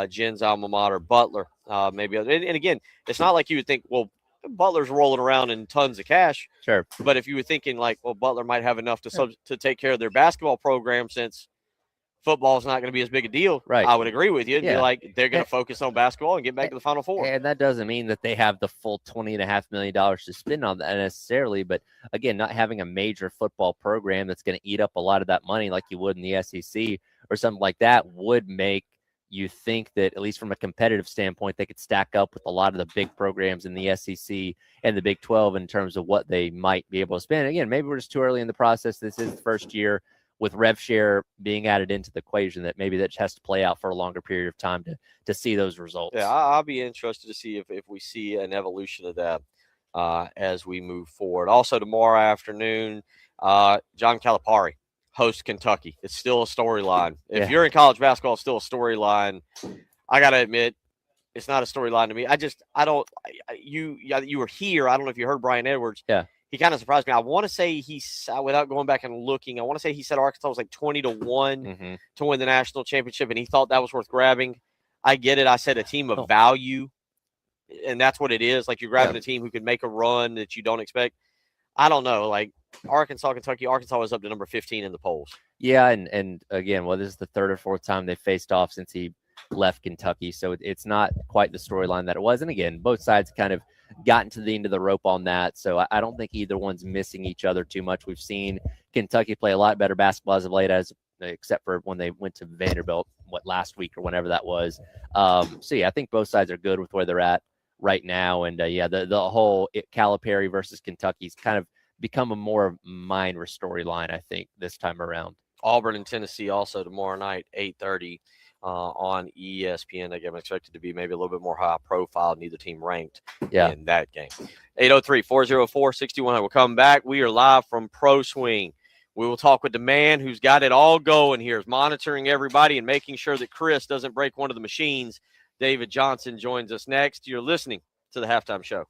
Jen's alma mater, Butler, maybe. And again, it's not like you would think, well, Butler's rolling around in tons of cash. Sure. But if you were thinking like, well, Butler might have enough to take care of their basketball program since football is not going to be as big a deal, right? I would agree with you. It'd be like they're going to And focus on basketball and get back to the Final Four. And that doesn't mean that they have the full $20.5 million to spend on that necessarily. But again, not having a major football program that's going to eat up a lot of that money like you would in the SEC or something like that would make you think that, at least from a competitive standpoint, they could stack up with a lot of the big programs in the SEC and the Big 12 in terms of what they might be able to spend. Again, maybe we're just too early in the process. This is the first year with rev share being added into the equation, that maybe that has to play out for a longer period of time to see those results. Yeah, I'll be interested to see if we see an evolution of that as we move forward. Also, tomorrow afternoon, John Calipari hosts Kentucky. It's still a storyline. If you're in college basketball, it's still a storyline. I got to admit, it's not a storyline to me. You were here. I don't know if you heard Brian Edwards. Yeah. He kind of surprised me. I want to say without going back and looking, I want to say he said Arkansas was like 20-1 to win the national championship, and he thought that was worth grabbing. I get it. I said a team of value, and that's what it is. Like you're grabbing a team who could make a run that you don't expect. I don't know. Like Arkansas, Kentucky, Arkansas was up to number 15 in the polls. Yeah, and again, this is the third or fourth time they faced off since he left Kentucky, so it's not quite the storyline that it was. And again, both sides kind of gotten to the end of the rope on that, so I don't think either one's missing each other too much. We've seen Kentucky play a lot better basketball as of late, except for when they went to Vanderbilt, last week or whenever that was. So yeah, I think both sides are good with where they're at right now, and the whole Calipari versus Kentucky's kind of become a more minor storyline, I think, this time around. Auburn and Tennessee also tomorrow night, 8:30 on ESPN. That game expected to be maybe a little bit more high profile. Neither team ranked in that game. 803-404-6100. We'll come back. We are live from ProSwing. We will talk with the man who's got it all going here, is monitoring everybody and making sure that Chris doesn't break one of the machines. David Johnson joins us next. You're listening to the Halftime Show.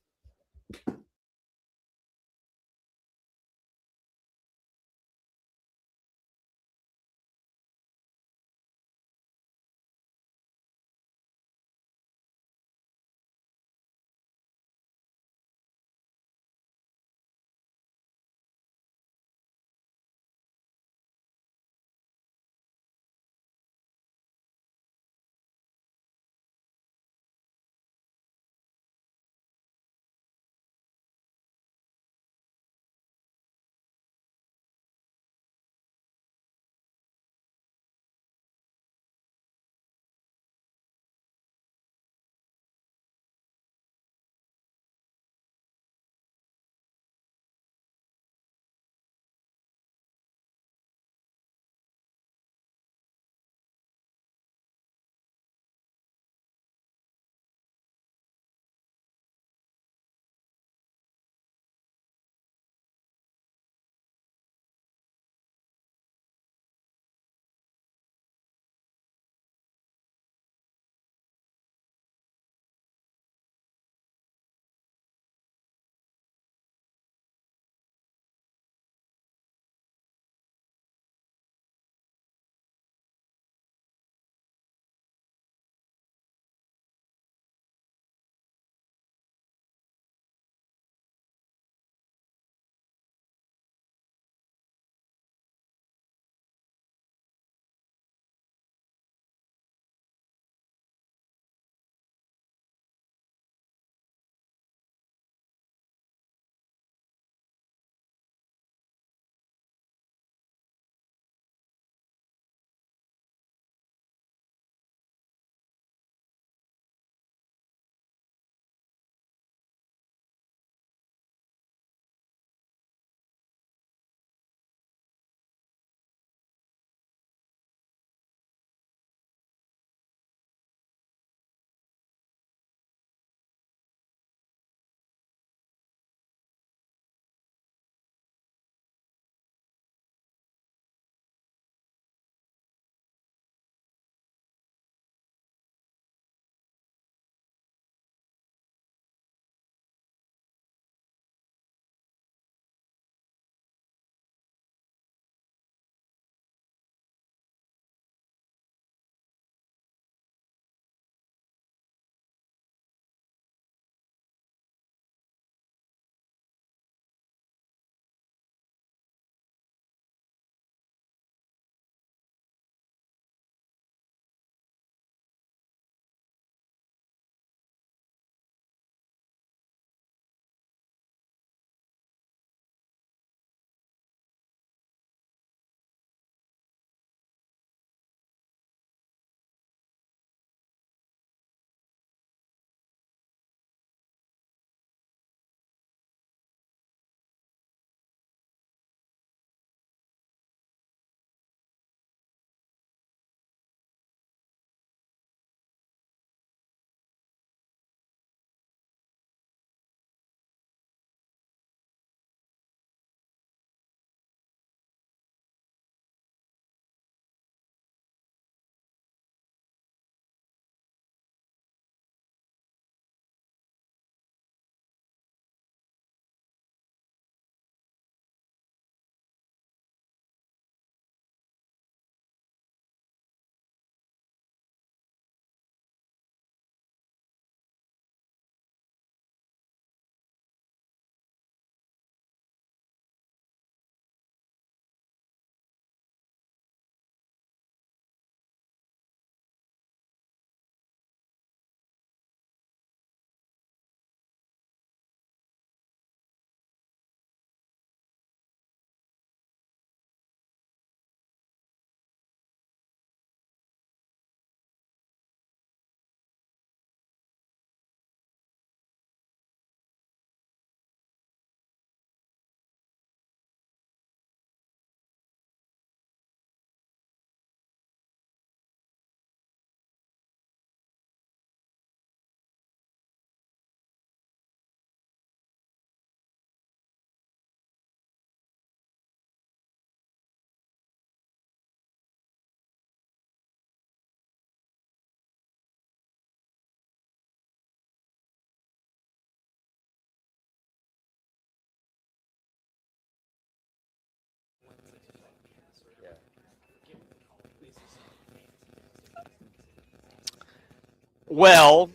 Well,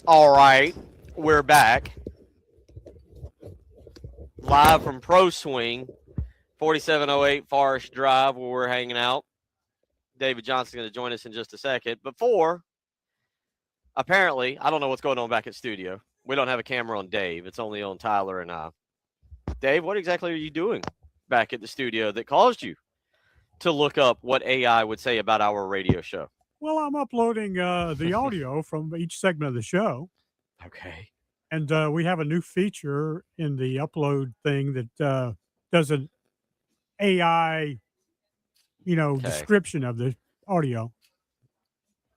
all right, we're back live from ProSwing, 4708 Forest Drive, where we're hanging out. David Johnson's going to join us in just a second. Before, apparently, I don't know what's going on back at studio. We don't have a camera on Dave. It's only on Tyler and I. Dave, what exactly are you doing back at the studio that caused you to look up what AI would say about our radio show? Well, I'm uploading the audio from each segment of the show. Okay. And we have a new feature in the upload thing that does an AI, description of the audio.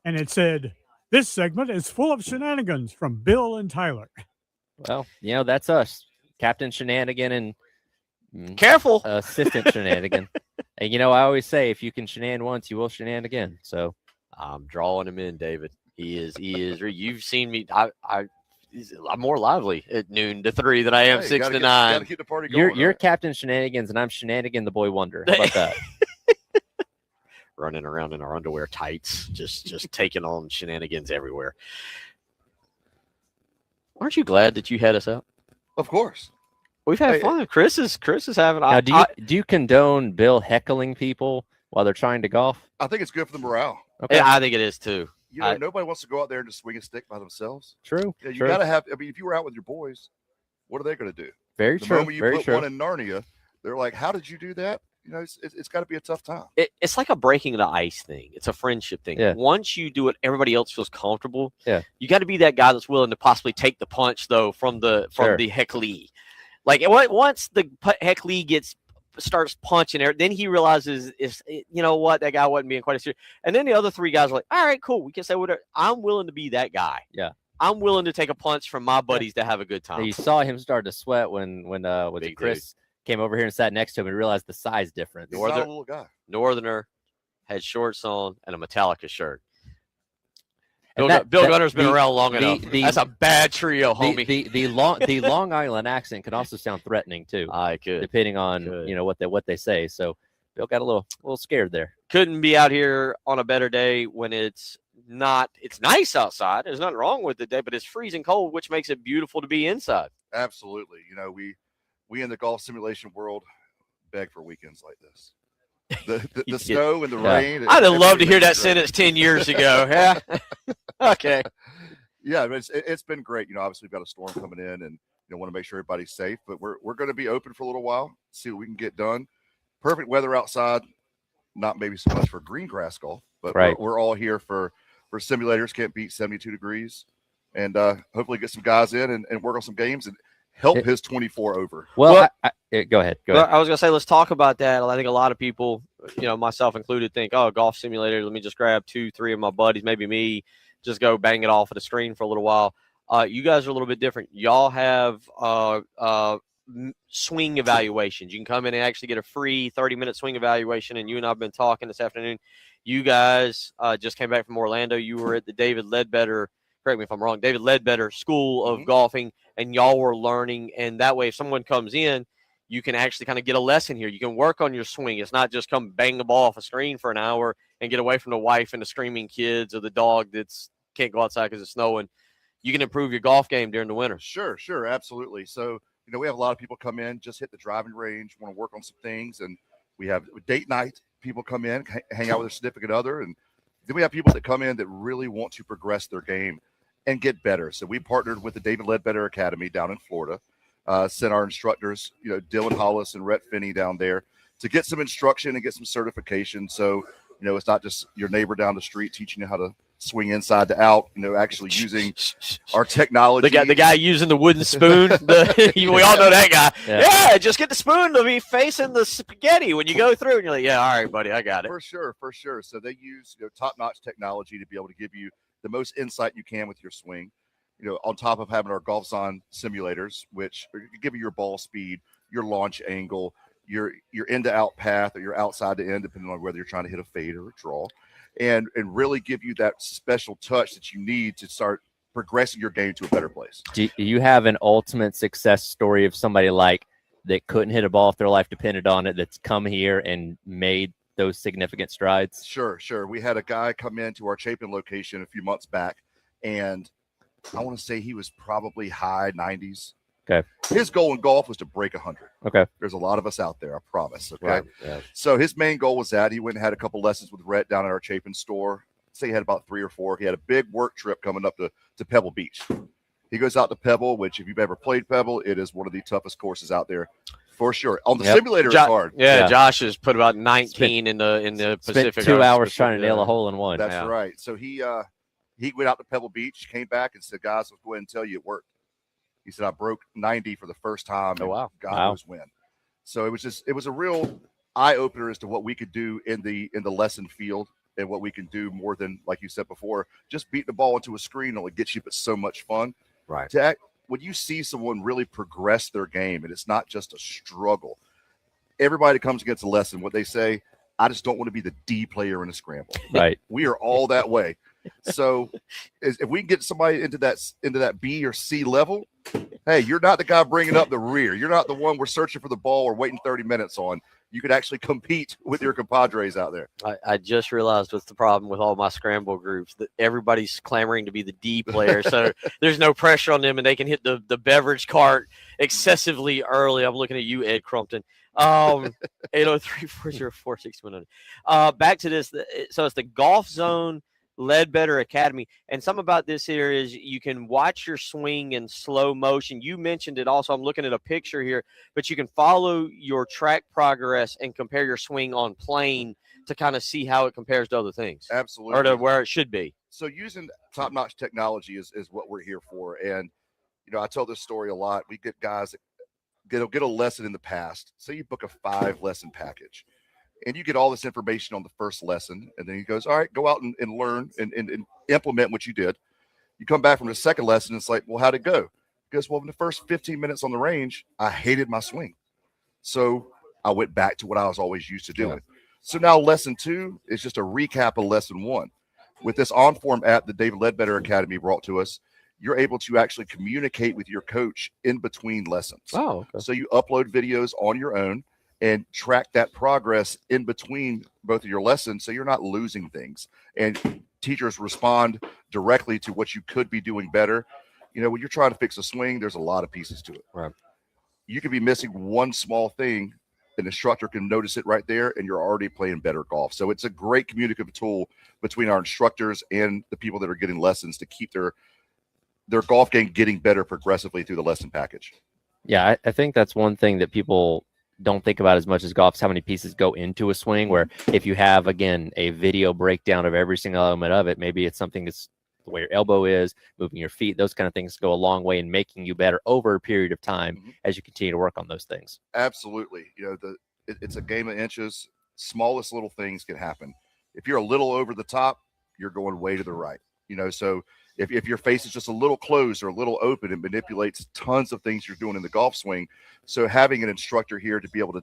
And it said, this segment is full of shenanigans from Bill and Tyler. Well, that's us, Captain Shenanigan and Careful. Assistant Shenanigan. And I always say, if you can shenan once, you will shenan again. So I'm drawing him in, David. He is. You've seen me. I'm more lively at noon to 3 than I am 6 to 9. Gotta keep the party going, you're right? Captain Shenanigans, and I'm Shenanigan the Boy Wonder. How about that? Running around in our underwear tights, just taking on shenanigans everywhere. Aren't you glad that you had us out? Of course. We've had Hey, fun. Chris is having. Now, do you condone Bill heckling people while they're trying to golf? I think it's good for the morale. Okay, Yeah, I think it is too. Nobody wants to go out there and just swing a stick by themselves. true. Yeah, you true. gotta have. I mean, if you were out with your boys, what are they going to do? Very The true. moment you Very put true. one in Narnia, they're like, "How did you do that?" It's got to be a tough time. It's like a breaking the ice thing. It's a friendship thing. Yeah. Once you do it, everybody else feels comfortable. Yeah. You got to be that guy that's willing to possibly take the punch though from the hecklee. Like once the hecklee starts punching there, then he realizes that guy wasn't being quite as serious. And then the other 3 guys are like, all right, cool. We can say whatever. I'm willing to be that guy. Yeah. I'm willing to take a punch from my buddies to have a good time. You saw him start to sweat when Big Chris came over here and sat next to him and realized the size difference. He's not a little guy. Northerner had shorts on and a Metallica shirt. And Bill Gunner's been around long enough. the- That's a bad trio, homie. The Long Island accent can also sound threatening too, I could. depending on what they say. So Bill got a little scared there. Couldn't be out here on a better day when it's nice outside. There's nothing wrong with the day, but it's freezing cold, which makes it beautiful to be inside. Absolutely. We in the golf simulation world beg for weekends like this. The snow and the rain. I'd have loved to hear that everything's great. sentence 10 years ago. Yeah. Okay. Yeah, but it's been great. Obviously we've got a storm coming in, and want to make sure everybody's safe. But we're going to be open for a little while, see what we can get done. Perfect weather outside. Not maybe so much for green grass golf, but Right. we're all here for simulators. Can't beat 72 degrees, and hopefully get some guys in and work on some games and help his 24 over. Well, go ahead. Well, I was going to say, let's talk about that. I think a lot of people, myself included, think, oh, golf simulator, let me just grab 2, 3 of my buddies, maybe me, just go bang it off of the screen for a little while. You guys are a little bit different. Y'all have swing evaluations. You can come in and actually get a free 30-minute swing evaluation, and you and I have been talking this afternoon. You guys just came back from Orlando. You were at the David Ledbetter, correct me if I'm wrong, David Ledbetter School of Golfing, and y'all were learning. And that way, if someone comes in, you can actually kind of get a lesson here. You can work on your swing. It's not just come bang the ball off a screen for an hour and get away from the wife and the screaming kids or the dog that's can't go outside because it's snowing. You can improve your golf game during the winter. Sure, absolutely. So, we have a lot of people come in, just hit the driving range, want to work on some things, and we have date night. People come in, hang out with their significant other, and then we have people that come in that really want to progress their game and get better. So we partnered with the David Ledbetter Academy down in Florida, sent our instructors, Dylan Hollis and Rhett Finney down there to get some instruction and get some certification. So, it's not just your neighbor down the street teaching you how to swing inside to out, actually using our technology. The guy using the wooden spoon. We all know that guy. Yeah, just get the spoon to be facing the spaghetti when you go through. And you're like, yeah, all right, buddy, I got it. For sure. So they use top-notch technology to be able to give you the most insight you can with your swing. On top of having our Golf Zone simulators, which give you your ball speed, your launch angle, your in to out path, or your outside to end, depending on whether you're trying to hit a fade or a draw, and really give you that special touch that you need to start progressing your game to a better place. Do you have an ultimate success story of somebody that couldn't hit a ball if their life depended on it, that's come here and made those significant strides? Sure. We had a guy come into our Chapin location a few months back, and I want to say he was probably high 90s. Okay. His goal in golf was to break 100. Okay. There's a lot of us out there, I promise. Okay. Right. Yeah. So his main goal was that he went and had a couple lessons with Rhett down at our Chapin store. Say he had about 3 or 4. He had a big work trip coming up to Pebble Beach. He goes out to Pebble, which if you've ever played Pebble, it is one of the toughest courses out there for sure. On the simulator, it's hard. Yeah, Yeah. Josh has put about 19 in the Pacific. Spent 2 Ocean hours Pacific, trying to nail a hole in one. That's right. So he went out to Pebble Beach, came back and said, guys, let's go ahead and tell you it worked. He said, I broke 90 for the first time. Oh, wow. God Wow. knows when. So it was a real eye opener as to what we could do in the lesson field and what we can do more than, like you said before, just beating the ball into a screen only gets you but so much fun. Right. When you see someone really progress their game and it's not just a struggle, everybody that comes against a lesson, what they say, I just don't want to be the D player in a scramble. Right. We are all that way. So if we can get somebody into that B or C level, hey, you're not the guy bringing up the rear. You're not the one we're searching for the ball or waiting 30 minutes on. You could actually compete with your compadres out there. I just realized what's the problem with all my scramble groups, that everybody's clamoring to be the D player. So there's no pressure on them and they can hit the beverage cart excessively early. I'm looking at you, Ed Crumpton. 803-404-6100. Back to this. So it's the Golf Zone Ledbetter Academy. And something about this here is you can watch your swing in slow motion. You mentioned it also. I'm looking at a picture here, but you can follow your track progress and compare your swing on plane to kind of see how it compares to other things. Absolutely. Or to where it should be. So using top-notch technology is what we're here for. And, I tell this story a lot. We get guys that get a lesson in the past. Say you book a 5-lesson package. And you get all this information on the first lesson, and then he goes, all right, go out and learn and implement what you did. You come back from the second lesson, and it's like, well, how'd it go? He goes, well, in the first 15 minutes on the range, I hated my swing. So I went back to what I was always used to doing. Yeah. So now lesson 2 is just a recap of lesson 1. With this OnForm app that David Ledbetter Academy brought to us, you're able to actually communicate with your coach in between lessons. Oh, okay. So you upload videos on your own and track that progress in between both of your lessons so you're not losing things. And teachers respond directly to what you could be doing better. When you're trying to fix a swing, there's a lot of pieces to it. Right. You could be missing one small thing, an instructor can notice it right there, and you're already playing better golf. So it's a great communicative tool between our instructors and the people that are getting lessons to keep their golf game getting better progressively through the lesson package. Yeah, I think that's one thing that people don't think about as much as golf is how many pieces go into a swing, where if you have, again, a video breakdown of every single element of it, maybe it's something that's the way your elbow is, moving your feet, those kind of things go a long way in making you better over a period of time as you continue to work on those things. Absolutely. It's a game of inches. Smallest little things can happen. If you're a little over the top, you're going way to the right. So if your face is just a little closed or a little open, it manipulates tons of things you're doing in the golf swing. So having an instructor here to be able to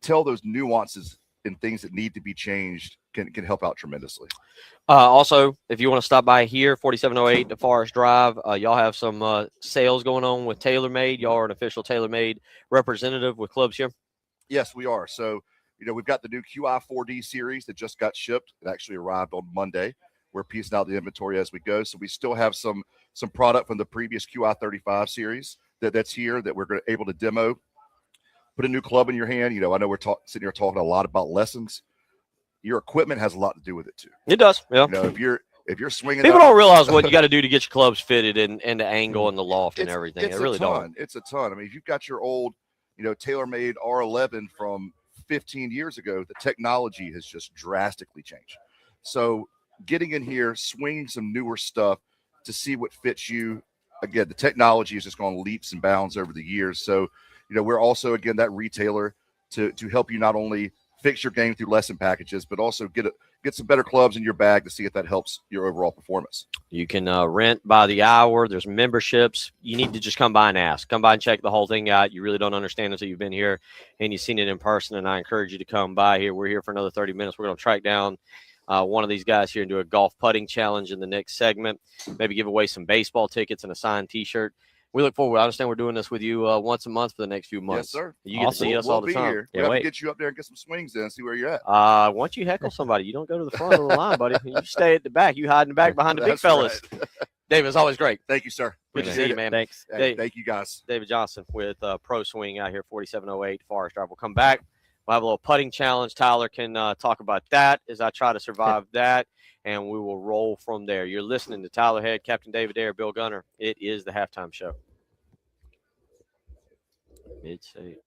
tell those nuances and things that need to be changed can help out tremendously. Also, if you want to stop by here, 4708 DeForest Drive, y'all have some sales going on with TaylorMade. Y'all are an official TaylorMade representative with clubs here. Yes, we are. So, we've got the new QI 4D series that just got shipped. It actually arrived on Monday. We're piecing out the inventory as we go. So we still have some product from the previous QI 35 series that's here that we're able to demo. Put a new club in your hand. I know we're sitting here talking a lot about lessons. Your equipment has a lot to do with it too. It does. Yeah. If you're swinging, people don't realize what you got to do to get your clubs fitted and the angle and the loft and everything. It's it really don't. It's a ton. I mean, if you've got your old, TaylorMade R11 from 15 years ago, the technology has just drastically changed. So getting in here, swinging some newer stuff to see what fits you. Again, the technology has just gone leaps and bounds over the years. So, we're also, again, that retailer to help you not only fix your game through lesson packages, but also get some better clubs in your bag to see if that helps your overall performance. You can rent by the hour. There's memberships. You need to just come by and ask. Come by and check the whole thing out. You really don't understand until you've been here and you've seen it in person, and I encourage you to come by here. We're here for another 30 minutes. We're going to track down one of these guys here and do a golf putting challenge in the next segment. Maybe give away some baseball tickets and a signed T-shirt. We look forward. I understand we're doing this with you once a month for the next few months. Yes, sir. You get to see us all the time. Here. We have to get you up there and get some swings in and see where you're at. Once you heckle somebody, you don't go to the front of the line, buddy. You stay at the back. You hide in the back behind the big fellas. Right. David, it's always great. Thank you, sir. Good to Appreciate see you, it. man. Thanks. Hey, thank you, guys. David Johnson with ProSwing out here, 4708 Forest Drive. We'll come back. We'll have a little putting challenge. Tyler can talk about that as I try to survive that, and we will roll from there. You're listening to Tyler Head, Captain David Dare, Bill Gunner. It is the halftime show. Mid-state.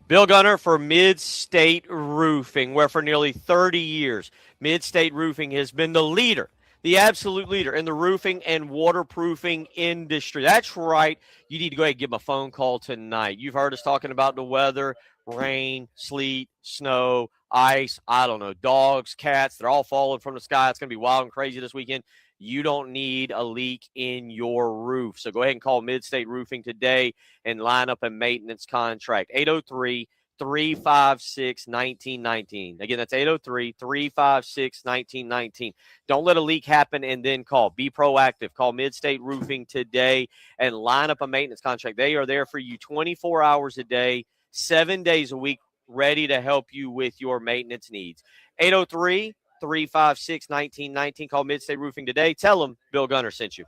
Bill Gunner for Mid-State Roofing, where for nearly 30 years, Mid-State Roofing has been the leader, the absolute leader in the roofing and waterproofing industry. That's right. You need to go ahead and give them a phone call tonight. You've heard us talking about the weather, rain, sleet, snow, ice, I don't know, dogs, cats. They're all falling from the sky. It's going to be wild and crazy this weekend. You don't need a leak in your roof. So go ahead and call Mid-State Roofing today and line up a maintenance contract. 803-356-1919. Again, that's 803-356-1919. Don't let a leak happen and then call. Be proactive. Call Mid-State Roofing today and line up a maintenance contract. They are there for you 24 hours a day, 7 days a week, ready to help you with your maintenance needs. 803-356-1919. Call Mid-State Roofing today. Tell them Bill Gunner sent you.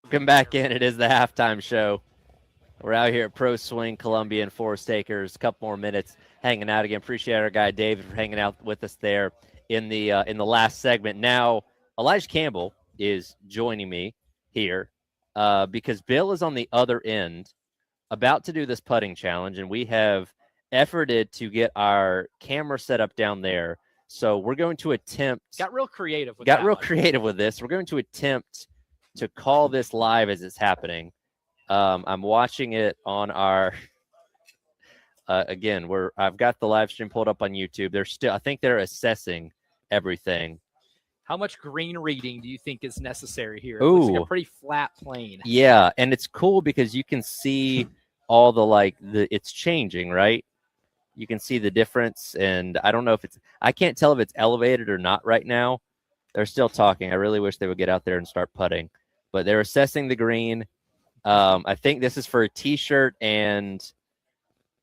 Welcome back in. It is the halftime show. We're out here at Pro Swing, Columbia, and Forest Acres. A couple more minutes hanging out again. Appreciate our guy David for hanging out with us there in the last segment. Now, Elijah Campbell is joining me here because Bill is on the other end, about to do this putting challenge, and we have efforted to get our camera set up down there. So we're going to attempt. Got real creative with this. We're going to attempt to call this live as it's happening. I'm watching it on our. Again, I've got the live stream pulled up on YouTube. I think they're assessing everything. How much green reading do you think is necessary here? Ooh. It looks like a pretty flat plane. Yeah, and it's cool because you can see all it's changing, right? You can see the difference, and I don't know if I can't tell if it's elevated or not right now. They're still talking. I really wish they would get out there and start putting, but they're assessing the green. I think this is for a T-shirt and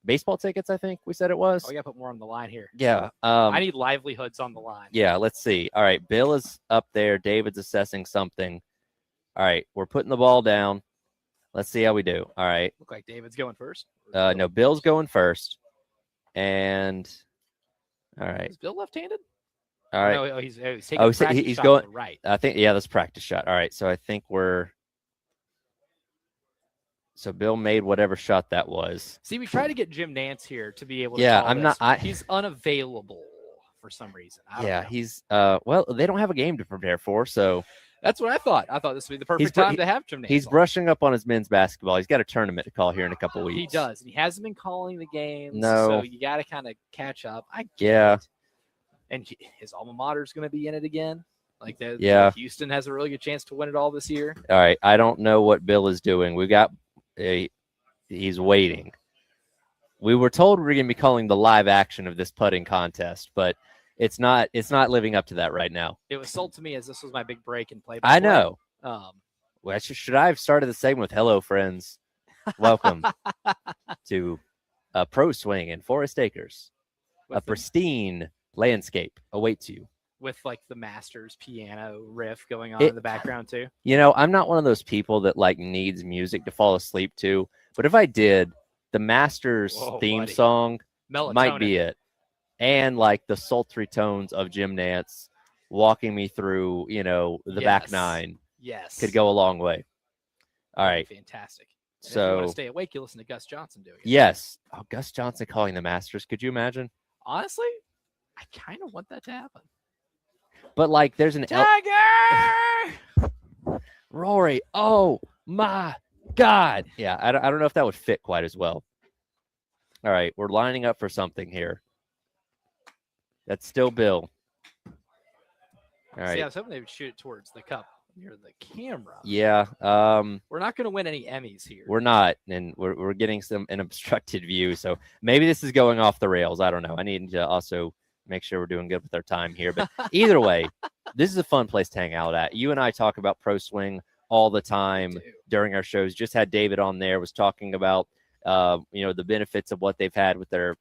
baseball tickets, I think we said it was. Oh, we got to put more on the line here. Yeah. I need livelihoods on the line. Yeah, let's see. All right, Bill is up there. David's assessing something. All right, we're putting the ball down. Let's see how we do. All right. Look like David's going first. No, Bill's going first. And all right. Is Bill left-handed? All right. No, he's taking a practice he's shot going to the right. I think, yeah, that's practice shot. All right, so I think so Bill made whatever shot that was. See, we try to get Jim Nance here to be able to Yeah, call I'm this. not. He's unavailable for some reason. I don't know. He's well, they don't have a game to prepare for, so That's what I thought. I thought this would be the perfect time to have Jim Nance. He's brushing up on his men's basketball. He's got a tournament to call here in a couple weeks. He does. And he hasn't been calling the games. No. So you got to kind of catch up. I get it. And his alma mater is going to be in it again. Like Houston has a really good chance to win it all this year. All right. I don't know what Bill is doing. He's waiting. We were told we were going to be calling the live action of this putting contest, but it's not living up to that right now. It was sold to me as this was my big break in play. I know. Well, should I have started the segment with "Hello, friends, welcome to Pro Swing in Forest Acres. A pristine landscape awaits you." With like the Masters piano riff going on in the background too. You know, I'm not one of those people that like needs music to fall asleep to, but if I did, the Masters theme song might be it. And like the sultry tones of Jim Nance walking me through, the back nine. Yes. Could go a long way. All right. Fantastic. And So if you want to stay awake, you listen to Gus Johnson doing it. Yes. Oh, Gus Johnson calling the Masters. Could you imagine? Honestly, I kind of want that to happen. But like there's an Tiger! Rory. Oh my God. Yeah, I don't know if that would fit quite as well. All right, we're lining up for something here. That's still Bill. All right. See, I was hoping they would shoot it towards the cup near the camera. Yeah. We're not going to win any Emmys here. We're not, and we're getting an obstructed view. So maybe this is going off the rails. I don't know. I need to also make sure we're doing good with our time here. But either way, this is a fun place to hang out at. You and I talk about Pro Swing all the time during our shows. Just had David on there, was talking about the benefits of what they've had with their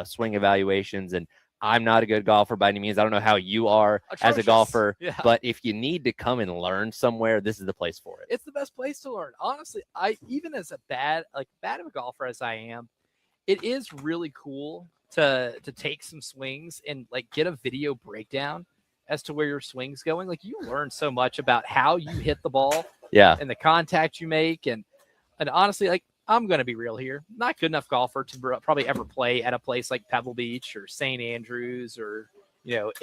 swing evaluations. And I'm not a good golfer by any means. I don't know how you are as a golfer, but if you need to come and learn somewhere, this is the place for it. It's the best place to learn. Honestly, even as bad of a golfer as I am, it is really cool to take some swings and like get a video breakdown as to where your swing's going. Like you learn so much about how you hit the ball, and the contact you make, and honestly, like I'm gonna be real here, not good enough golfer to probably ever play at a place like Pebble Beach or St. Andrews or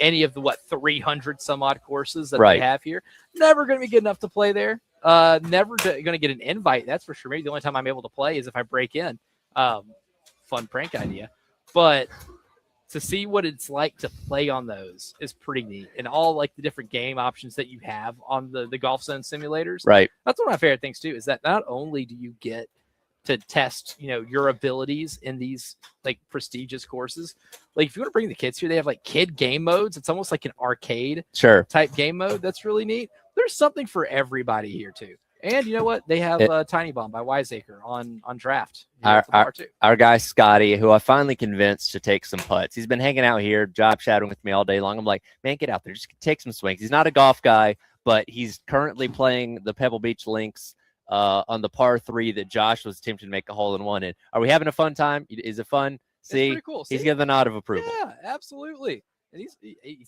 any of the 300 some odd courses that they have here. Never gonna be good enough to play there. Never gonna get an invite, that's for sure. Maybe the only time I'm able to play is if I break in. Fun prank idea. But to see what it's like to play on those is pretty neat. And all like the different game options that you have on the Golf Zone simulators. Right. That's one of my favorite things too, is that not only do you get to test, your abilities in these like prestigious courses. Like if you want to bring the kids here, they have like kid game modes. It's almost like an arcade type game mode. That's really neat. There's something for everybody here too. And you know what? They have Tiny Bomb by Wiseacre on draft. Our guy Scotty, who I finally convinced to take some putts. He's been hanging out here, job shadowing with me all day long. I'm like, man, get out there, just take some swings. He's not a golf guy, but he's currently playing the Pebble Beach Links on the par 3 that Josh was attempting to make a hole in one in. Are we having a fun time? Is it fun? It's See, pretty cool. he's See? giving the nod of approval. Yeah, absolutely. And he's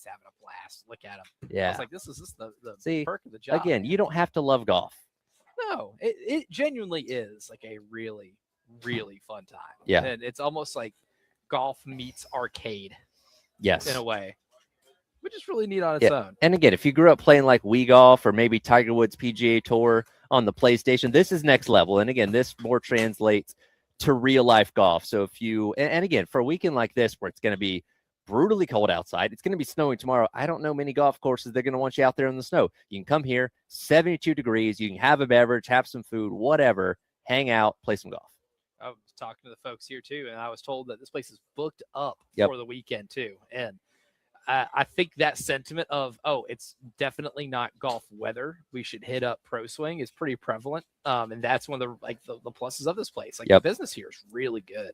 having a blast. Look at him. I Yeah. was like, this is the See, perk of the job. Again, you don't have to love golf. No, it genuinely is like a really, really fun time. Yeah. And it's almost like golf meets arcade Yes. in a way, which is really neat on its own. And again, if you grew up playing like Wii Golf or maybe Tiger Woods PGA Tour on the PlayStation, this is next level. And again, this more translates to real life golf. So if you, and again, for a weekend like this where it's going to be brutally cold outside, it's going to be snowing tomorrow. I don't know many golf courses they're going to want you out there in the snow. You can come here, 72 degrees. You can have a beverage, have some food, whatever, hang out, play some golf. I was talking to the folks here too, and I was told that this place is booked up Yep. for the weekend too. And I think that sentiment of, oh, it's definitely not golf weather, we should hit up ProSwing is pretty prevalent. And that's one of the pluses of this place. Like Yep. the business here is really good,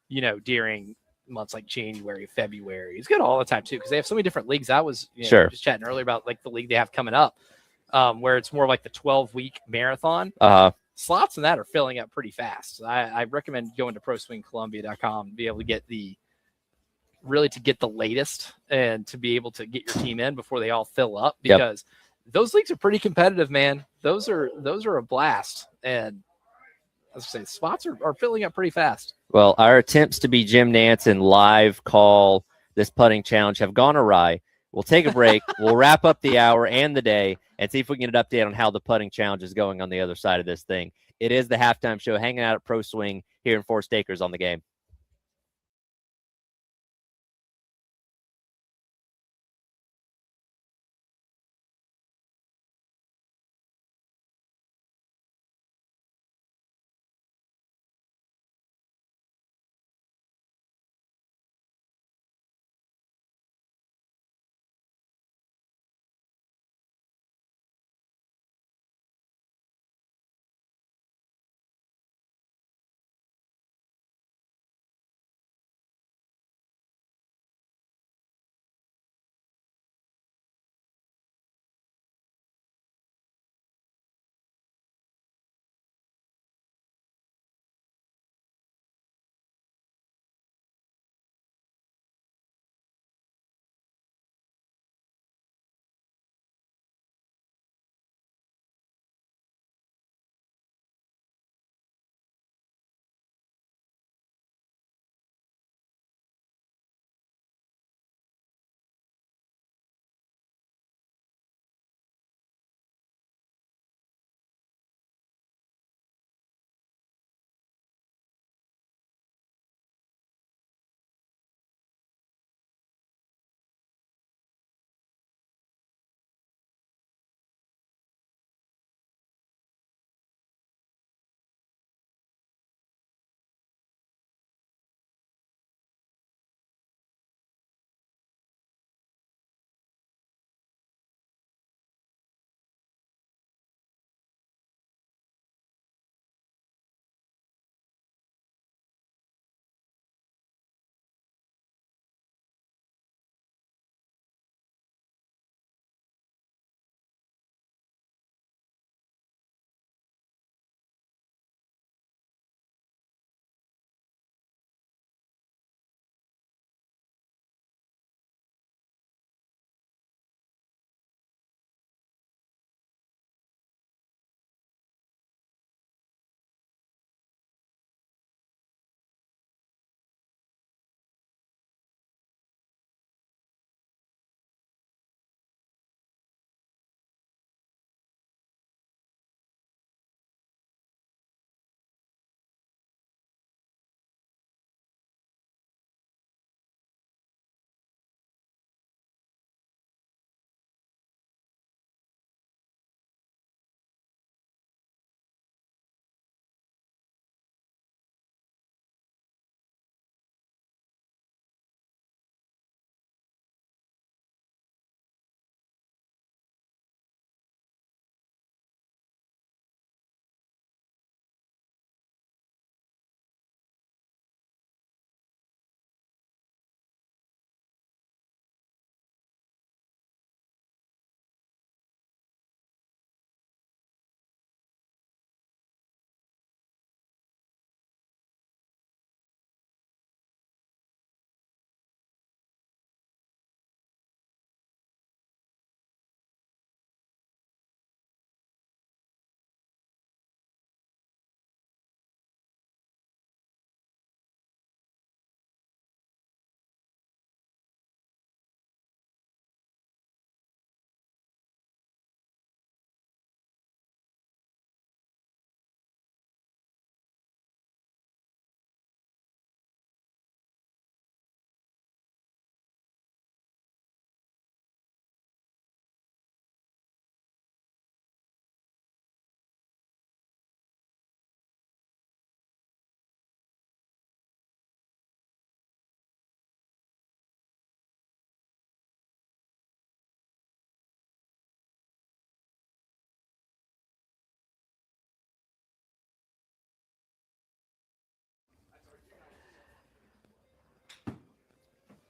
you know, during months like January, February. It's good all the time too, because they have so many different leagues. I was Sure. just chatting earlier about like the league they have coming up, where it's more like the 12-week marathon. Slots in that are filling up pretty fast. I recommend going to ProSwingColumbia.com to be able to get the latest and to be able to get your team in before they all fill up, because those leagues are pretty competitive, man. Those are a blast. And as I say, spots are filling up pretty fast. Well, our attempts to be Jim Nance and live call this putting challenge have gone awry. We'll take a break. We'll wrap up the hour and the day and see if we can get an update on how the putting challenge is going on the other side of this thing. It is the halftime show hanging out at ProSwing here in Forest Acres on the Game.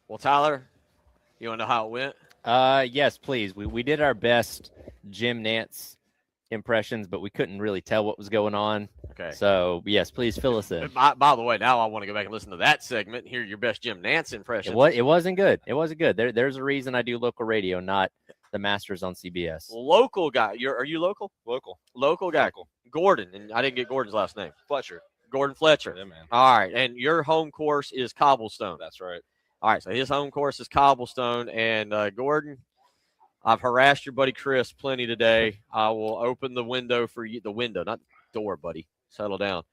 Well, Tyler, you want to know how it went? Yes, please. We did our best Jim Nance impressions, but we couldn't really tell what was going on. Okay. So yes, please fill us in. By the way, now I want to go back and listen to that segment and hear your best Jim Nance impression. It wasn't good. It wasn't good. There's a reason I do local radio, not the Masters on CBS. Local guy. Are you local? Local guy. Local. Gordon, and I didn't get Gordon's last name. Fletcher. Gordon Fletcher. Yeah, man. All right, and your home course is Cobblestone. That's right. All right, so his home course is Cobblestone, and Gordon, I've harassed your buddy Chris plenty today. I will open the window for you. The window, not the door, buddy. Settle down.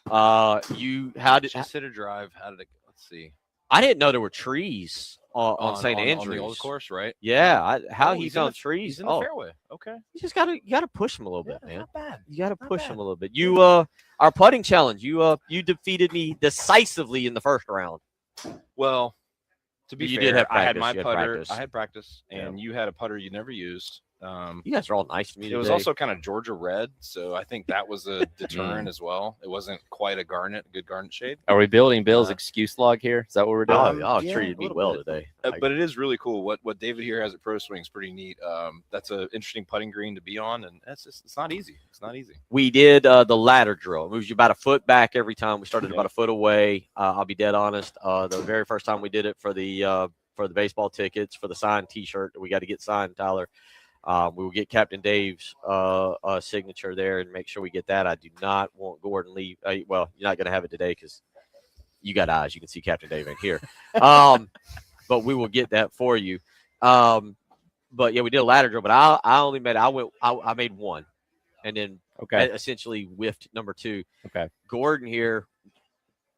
How did Just hit a drive. How did it? Let's see. I didn't know there were trees on St. Andrews. On the old course, right? Yeah, how he he's in found the- trees. He's in the fairway. Okay. You just you gotta push him a little bit, Yeah, man. not bad. You gotta Not push bad. him a little bit. You our putting challenge. You defeated me decisively in the first round. Well, to be You fair, did have I had practice. my You had putter. practice. I had practice, Yeah. and you had a putter you never used. You guys are all nice to me It today. was also kind of Georgia red, so I think that was a deterrent as well. It wasn't quite a good garnet shade. Are we building Bill's excuse log here? Is that what we're doing? Yeah, treated a me little well bit. today. But it is really cool. What David here has at ProSwing is pretty neat. That's an interesting putting green to be on, and it's not easy. It's not easy. We did the ladder drill. It moves you about a foot back every time. We started Yep. about a foot away. I'll be dead honest. The very first time we did it for the baseball tickets, for the signed T-shirt that we got to get signed, Tyler. We will get Captain Dave's signature there and make sure we get that. I do not want Gordon leave. Well, you're not going to have it today because you got eyes. You can see Captain Dave in here. But we will get that for you. But yeah, we did a ladder drill. But I made one, and then essentially whiffed number two. Okay. Gordon here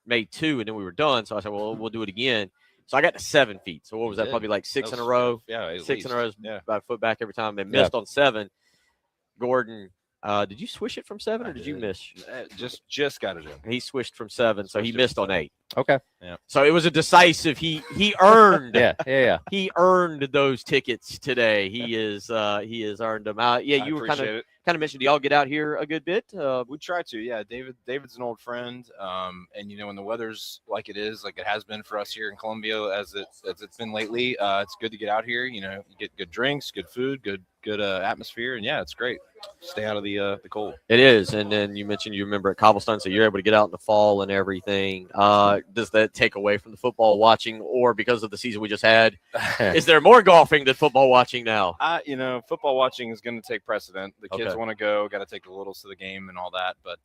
made two, and then we were done. So I said, well, we'll do it again. So I got to 7 feet. So what was that? did. Probably like six That in a was- row. Yeah, at 6 in a least. row is Yeah. about a foot back every time. And missed on 7. Gordon, did you swish it from 7 or I did you did. miss? Just got it in. He swished from 7, so he Swished it missed from on 8. Okay. So it was a decisive. He earned. Yeah. He earned those tickets today. He has earned them out. Yeah, I you were appreciate it. kind of mentioned. Do y'all get out here a good bit? We try to, yeah. David's an old friend, and when the weather's like it is, like it has been for us here in Columbia, as it's been lately, it's good to get out here. You get good drinks, good food, good atmosphere, and yeah, it's great. Stay out of the cold. It is, and then you mentioned you remember at Cobblestone, so you're able to get out in the fall and everything. Does that take away from the football watching, or because of the season we just had, is there more golfing than football watching now? Football watching is going to take precedent. The kids Okay. want to go, got to take the littles to the game and all that, but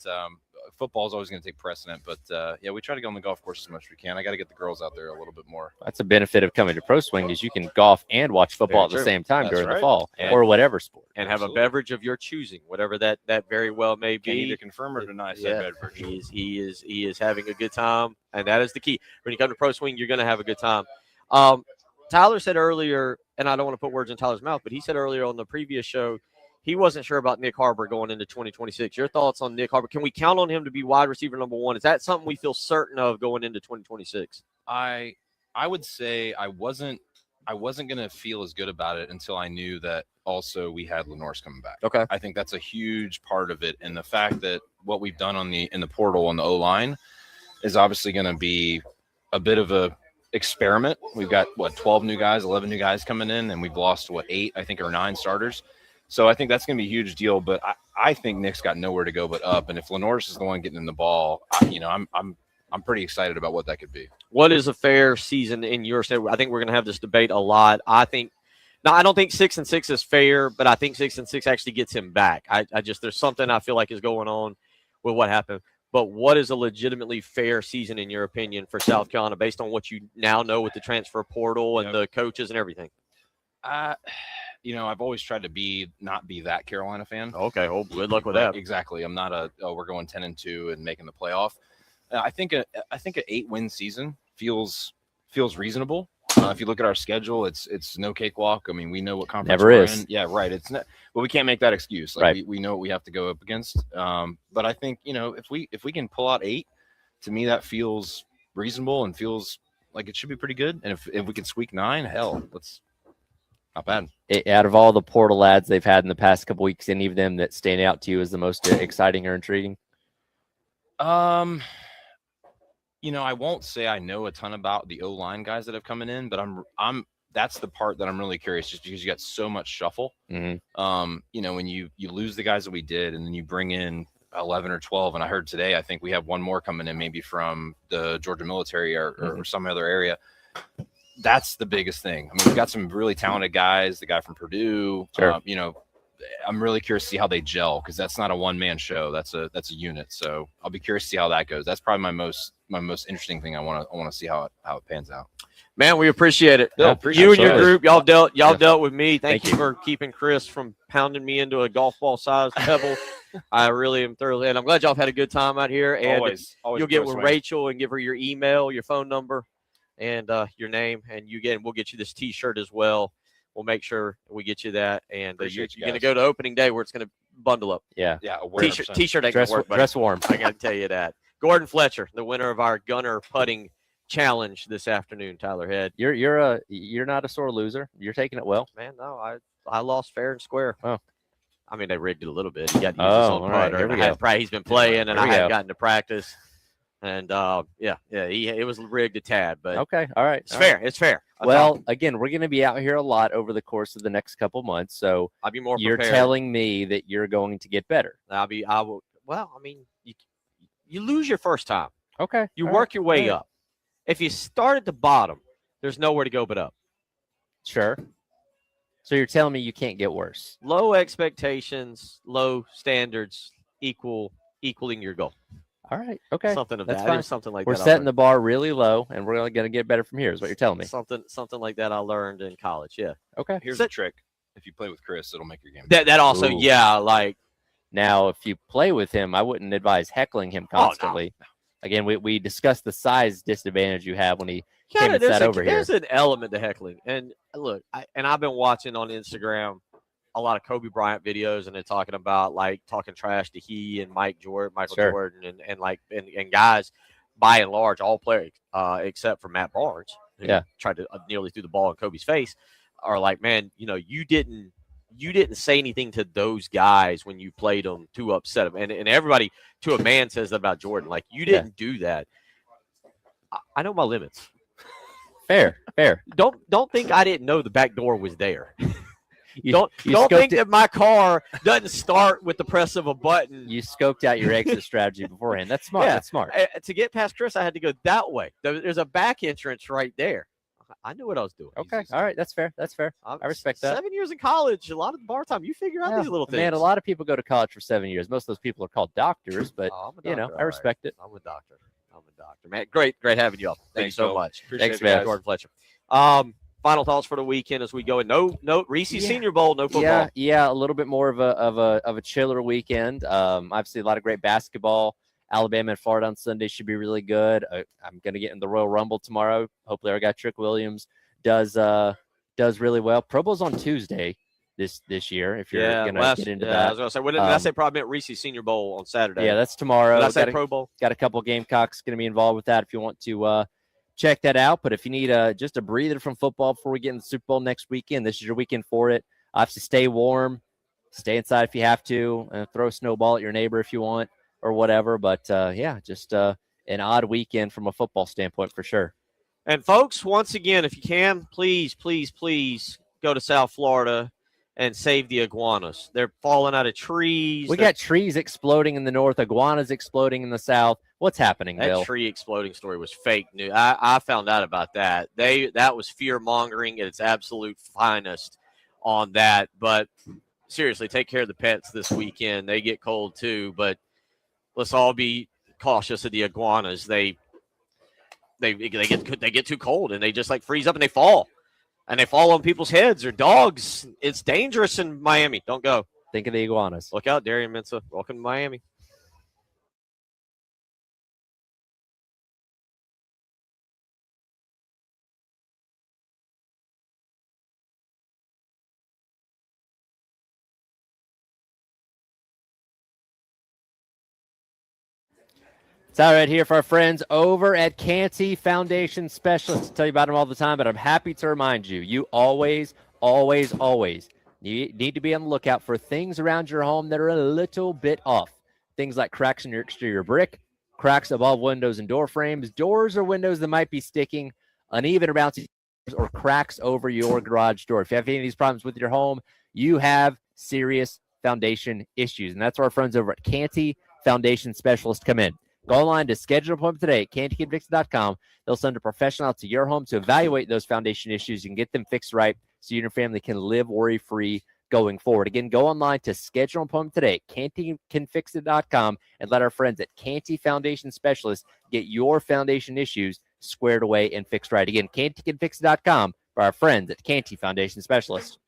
football is always going to take precedent. But yeah, we try to go on the golf course as much as we can. I got to get the girls out there a little bit more. That's a benefit of coming to ProSwing is you can golf and watch football at Very the true. same time That's during the right. fall And- or whatever sport. And have Absolutely. a beverage of your choosing, whatever that very well may Can be. either confirm or deny said Yeah, beverage. he is having a good time, and that is the key. When you come to ProSwing, you're going to have a good time. Tyler said earlier, and I don't want to put words in Tyler's mouth, but he said earlier on the previous show he wasn't sure about Nick Harbor going into 2026. Your thoughts on Nick Harbor? Can we count on him to be wide receiver number 1? Is that something we feel certain of going into 2026? I would say I wasn't going to feel as good about it until I knew that also we had Lenore's coming back. Okay. I think that's a huge part of it, and the fact that what we've done in the portal on the O-line is obviously going to be a bit of a experiment. We've got 12 new guys, 11 new guys coming in, and we've lost 8 I think or 9 starters. So I think that's going to be a huge deal. But I think Nick's got nowhere to go but up, and if Lenore's is the one getting in the ball, I'm pretty excited about what that could be. What is a fair season in your state? I think we're going to have this debate a lot. I don't think 6-6 is fair, but I think 6-6 actually gets him back. I just there's something I feel like is going on with what happened. But what is a legitimately fair season in your opinion for South Carolina based on what you now know with the transfer portal and the coaches and everything? I've always tried to not be that Carolina fan. Okay, well, good luck with Right, that. Exactly. I'm not we're going 10-2 and making the playoff. I think an 8-win season feels reasonable. If you look at our schedule, it's no cakewalk. I mean, we know what conference Never we're is. in. Yeah, right. It's not, but we can't make that excuse. Like Right. we know what we have to go up against. But I think if we can pull out 8, to me that feels reasonable and feels like it should be pretty good. And if we can squeak 9, hell, that's not bad. Out of all the portal ads they've had in the past couple weeks, any of them that stand out to you as the most exciting or intriguing? I won't say I know a ton about the O-line guys that have coming in, but I'm that's the part that I'm really curious, just because you got so much shuffle. When you lose the guys that we did, and then you bring in 11 or 12, and I heard today I think we have one more coming in, maybe from the Georgia military or some other area. That's the biggest thing. I mean, we've got some really talented guys. The guy from Purdue, Sure. I'm really curious to see how they gel, because that's not a one-man show. That's a unit. So I'll be curious to see how that goes. That's probably my most interesting thing. I want to see how it pans out. Man, we appreciate it. Yeah, You and your absolutely. group, y'all dealt with me. Thank you for keeping Chris from pounding me into a golf ball sized pebble. I really am thoroughly, and I'm glad y'all have had a good time out here. And Always you'll get with Rachel and give her your email, your phone number, and your name, and we'll get you this T-shirt as well. We'll make sure we get you that, and you're going to go to opening day where it's going to bundle up. Yeah. T-shirt ain't going to work, buddy. Dress warm. I got to tell you that. Gordon Fletcher, the winner of our Gunner Putting Challenge this afternoon, Tyler Head. You're not a sore loser. You're taking it well. Man, no, I lost fair and square. Oh. I mean, they rigged it a little bit. He got to use his own putter. Right, he's been playing, and I hadn't gotten to practice. And it was rigged a tad, but okay, all right, it's fair. It's fair. Well, again, we're going to be out here a lot over the course of the next couple months, so I'll be more you're prepared. telling me that you're going to get better. I will. Well, I mean, you lose your first time. Okay, you work your way up. If you start at the bottom, there's nowhere to go but up. Sure. So you're telling me you can't get worse. Low expectations, low standards equaling your goal. All right. Okay. Something of That's that. Fine. It was something like we're that. We're setting the bar really low, and we're going to get better from here, is what you're telling me. Something like that I learned in college. Yeah. Okay. Here's the trick. If you play with Chris, it'll make your game. That also, Ooh. yeah, like. Now, if you play with him, I wouldn't advise heckling him constantly. Oh, no. Again, we discussed the size disadvantage you have when he came and sat over here. There's an element to heckling. And look, I've been watching on Instagram a lot of Kobe Bryant videos, and they're talking about talking trash to he and Michael Jordan and guys by and large, all players except for Matt Barnes, who tried to nearly threw the ball in Kobe's face, are like, man, you didn't say anything to those guys when you played them to upset them. And everybody to a man says that about Jordan. Like, you didn't do that. I know my limits. Fair. Don't think I didn't know the back door was there. Don't think that my car doesn't start with the press of a button. You scoped out your exit strategy beforehand. That's smart. Yeah. That's smart. To get past Chris, I had to go that way. There's a back entrance right there. I knew what I was doing. Okay. All right. That's fair. I respect that. 7 years in college, a lot of the bar time, you figure out these little things. Man, a lot of people go to college for 7 years. Most of those people are called doctors, but, I respect it. I'm a doctor. Man, great having you all. Thank you so much. Thanks, man. Gordon Fletcher. Final thoughts for the weekend as we go. No, Reese Senior Bowl, no football. Yeah, a little bit more of a chiller weekend. Obviously, a lot of great basketball. Alabama and Florida on Sunday should be really good. I'm going to get in the Royal Rumble tomorrow. Hopefully, our guy Trick Williams does really well. Pro Bowl's on Tuesday this year. If you're going to get into that, I was going to say. What did I say? Probably meant Reese Senior Bowl on Saturday. Yeah, that's tomorrow. Did I say Pro Bowl? Got a couple Gamecocks going to be involved with that. If you want to check that out. But if you need just a breather from football before we get in the Super Bowl next weekend, this is your weekend for it. Obviously, stay warm, stay inside if you have to, and throw a snowball at your neighbor if you want or whatever. But just an odd weekend from a football standpoint for sure. And folks, once again, if you can, please go to South Florida and save the iguanas. They're falling out of trees. We got trees exploding in the north, iguanas exploding in the south. What's happening, Bill? That tree exploding story was fake news. I found out about that. That was fear-mongering at its absolute finest on that. But seriously, take care of the pets this weekend. They get cold too, but let's all be cautious of the iguanas. They get too cold and they just freeze up and they fall. And they fall on people's heads or dogs. It's dangerous in Miami. Don't go. Think of the iguanas. Look out, Darian Mensah. Welcome to Miami. It's all right here for our friends over at Canty Foundation Specialists. I tell you about them all the time, but I'm happy to remind you, you always you need to be on the lookout for things around your home that are a little bit off. Things like cracks in your exterior brick, cracks above windows and door frames, doors or windows that might be sticking, uneven or bouncy, or cracks over your garage door. If you have any of these problems with your home, you have serious foundation issues. And that's where our friends over at Canty Foundation Specialist come in. Go online to schedule an appointment today at cantycanfix.com. They'll send a professional out to your home to evaluate those foundation issues and get them fixed right so you and your family can live worry-free going forward. Again, go online to schedule an appointment today at cantycanfix.com and let our friends at Canty Foundation Specialist get your foundation issues squared away and fixed right. Again, cantycanfix.com for our friends at Canty Foundation Specialist.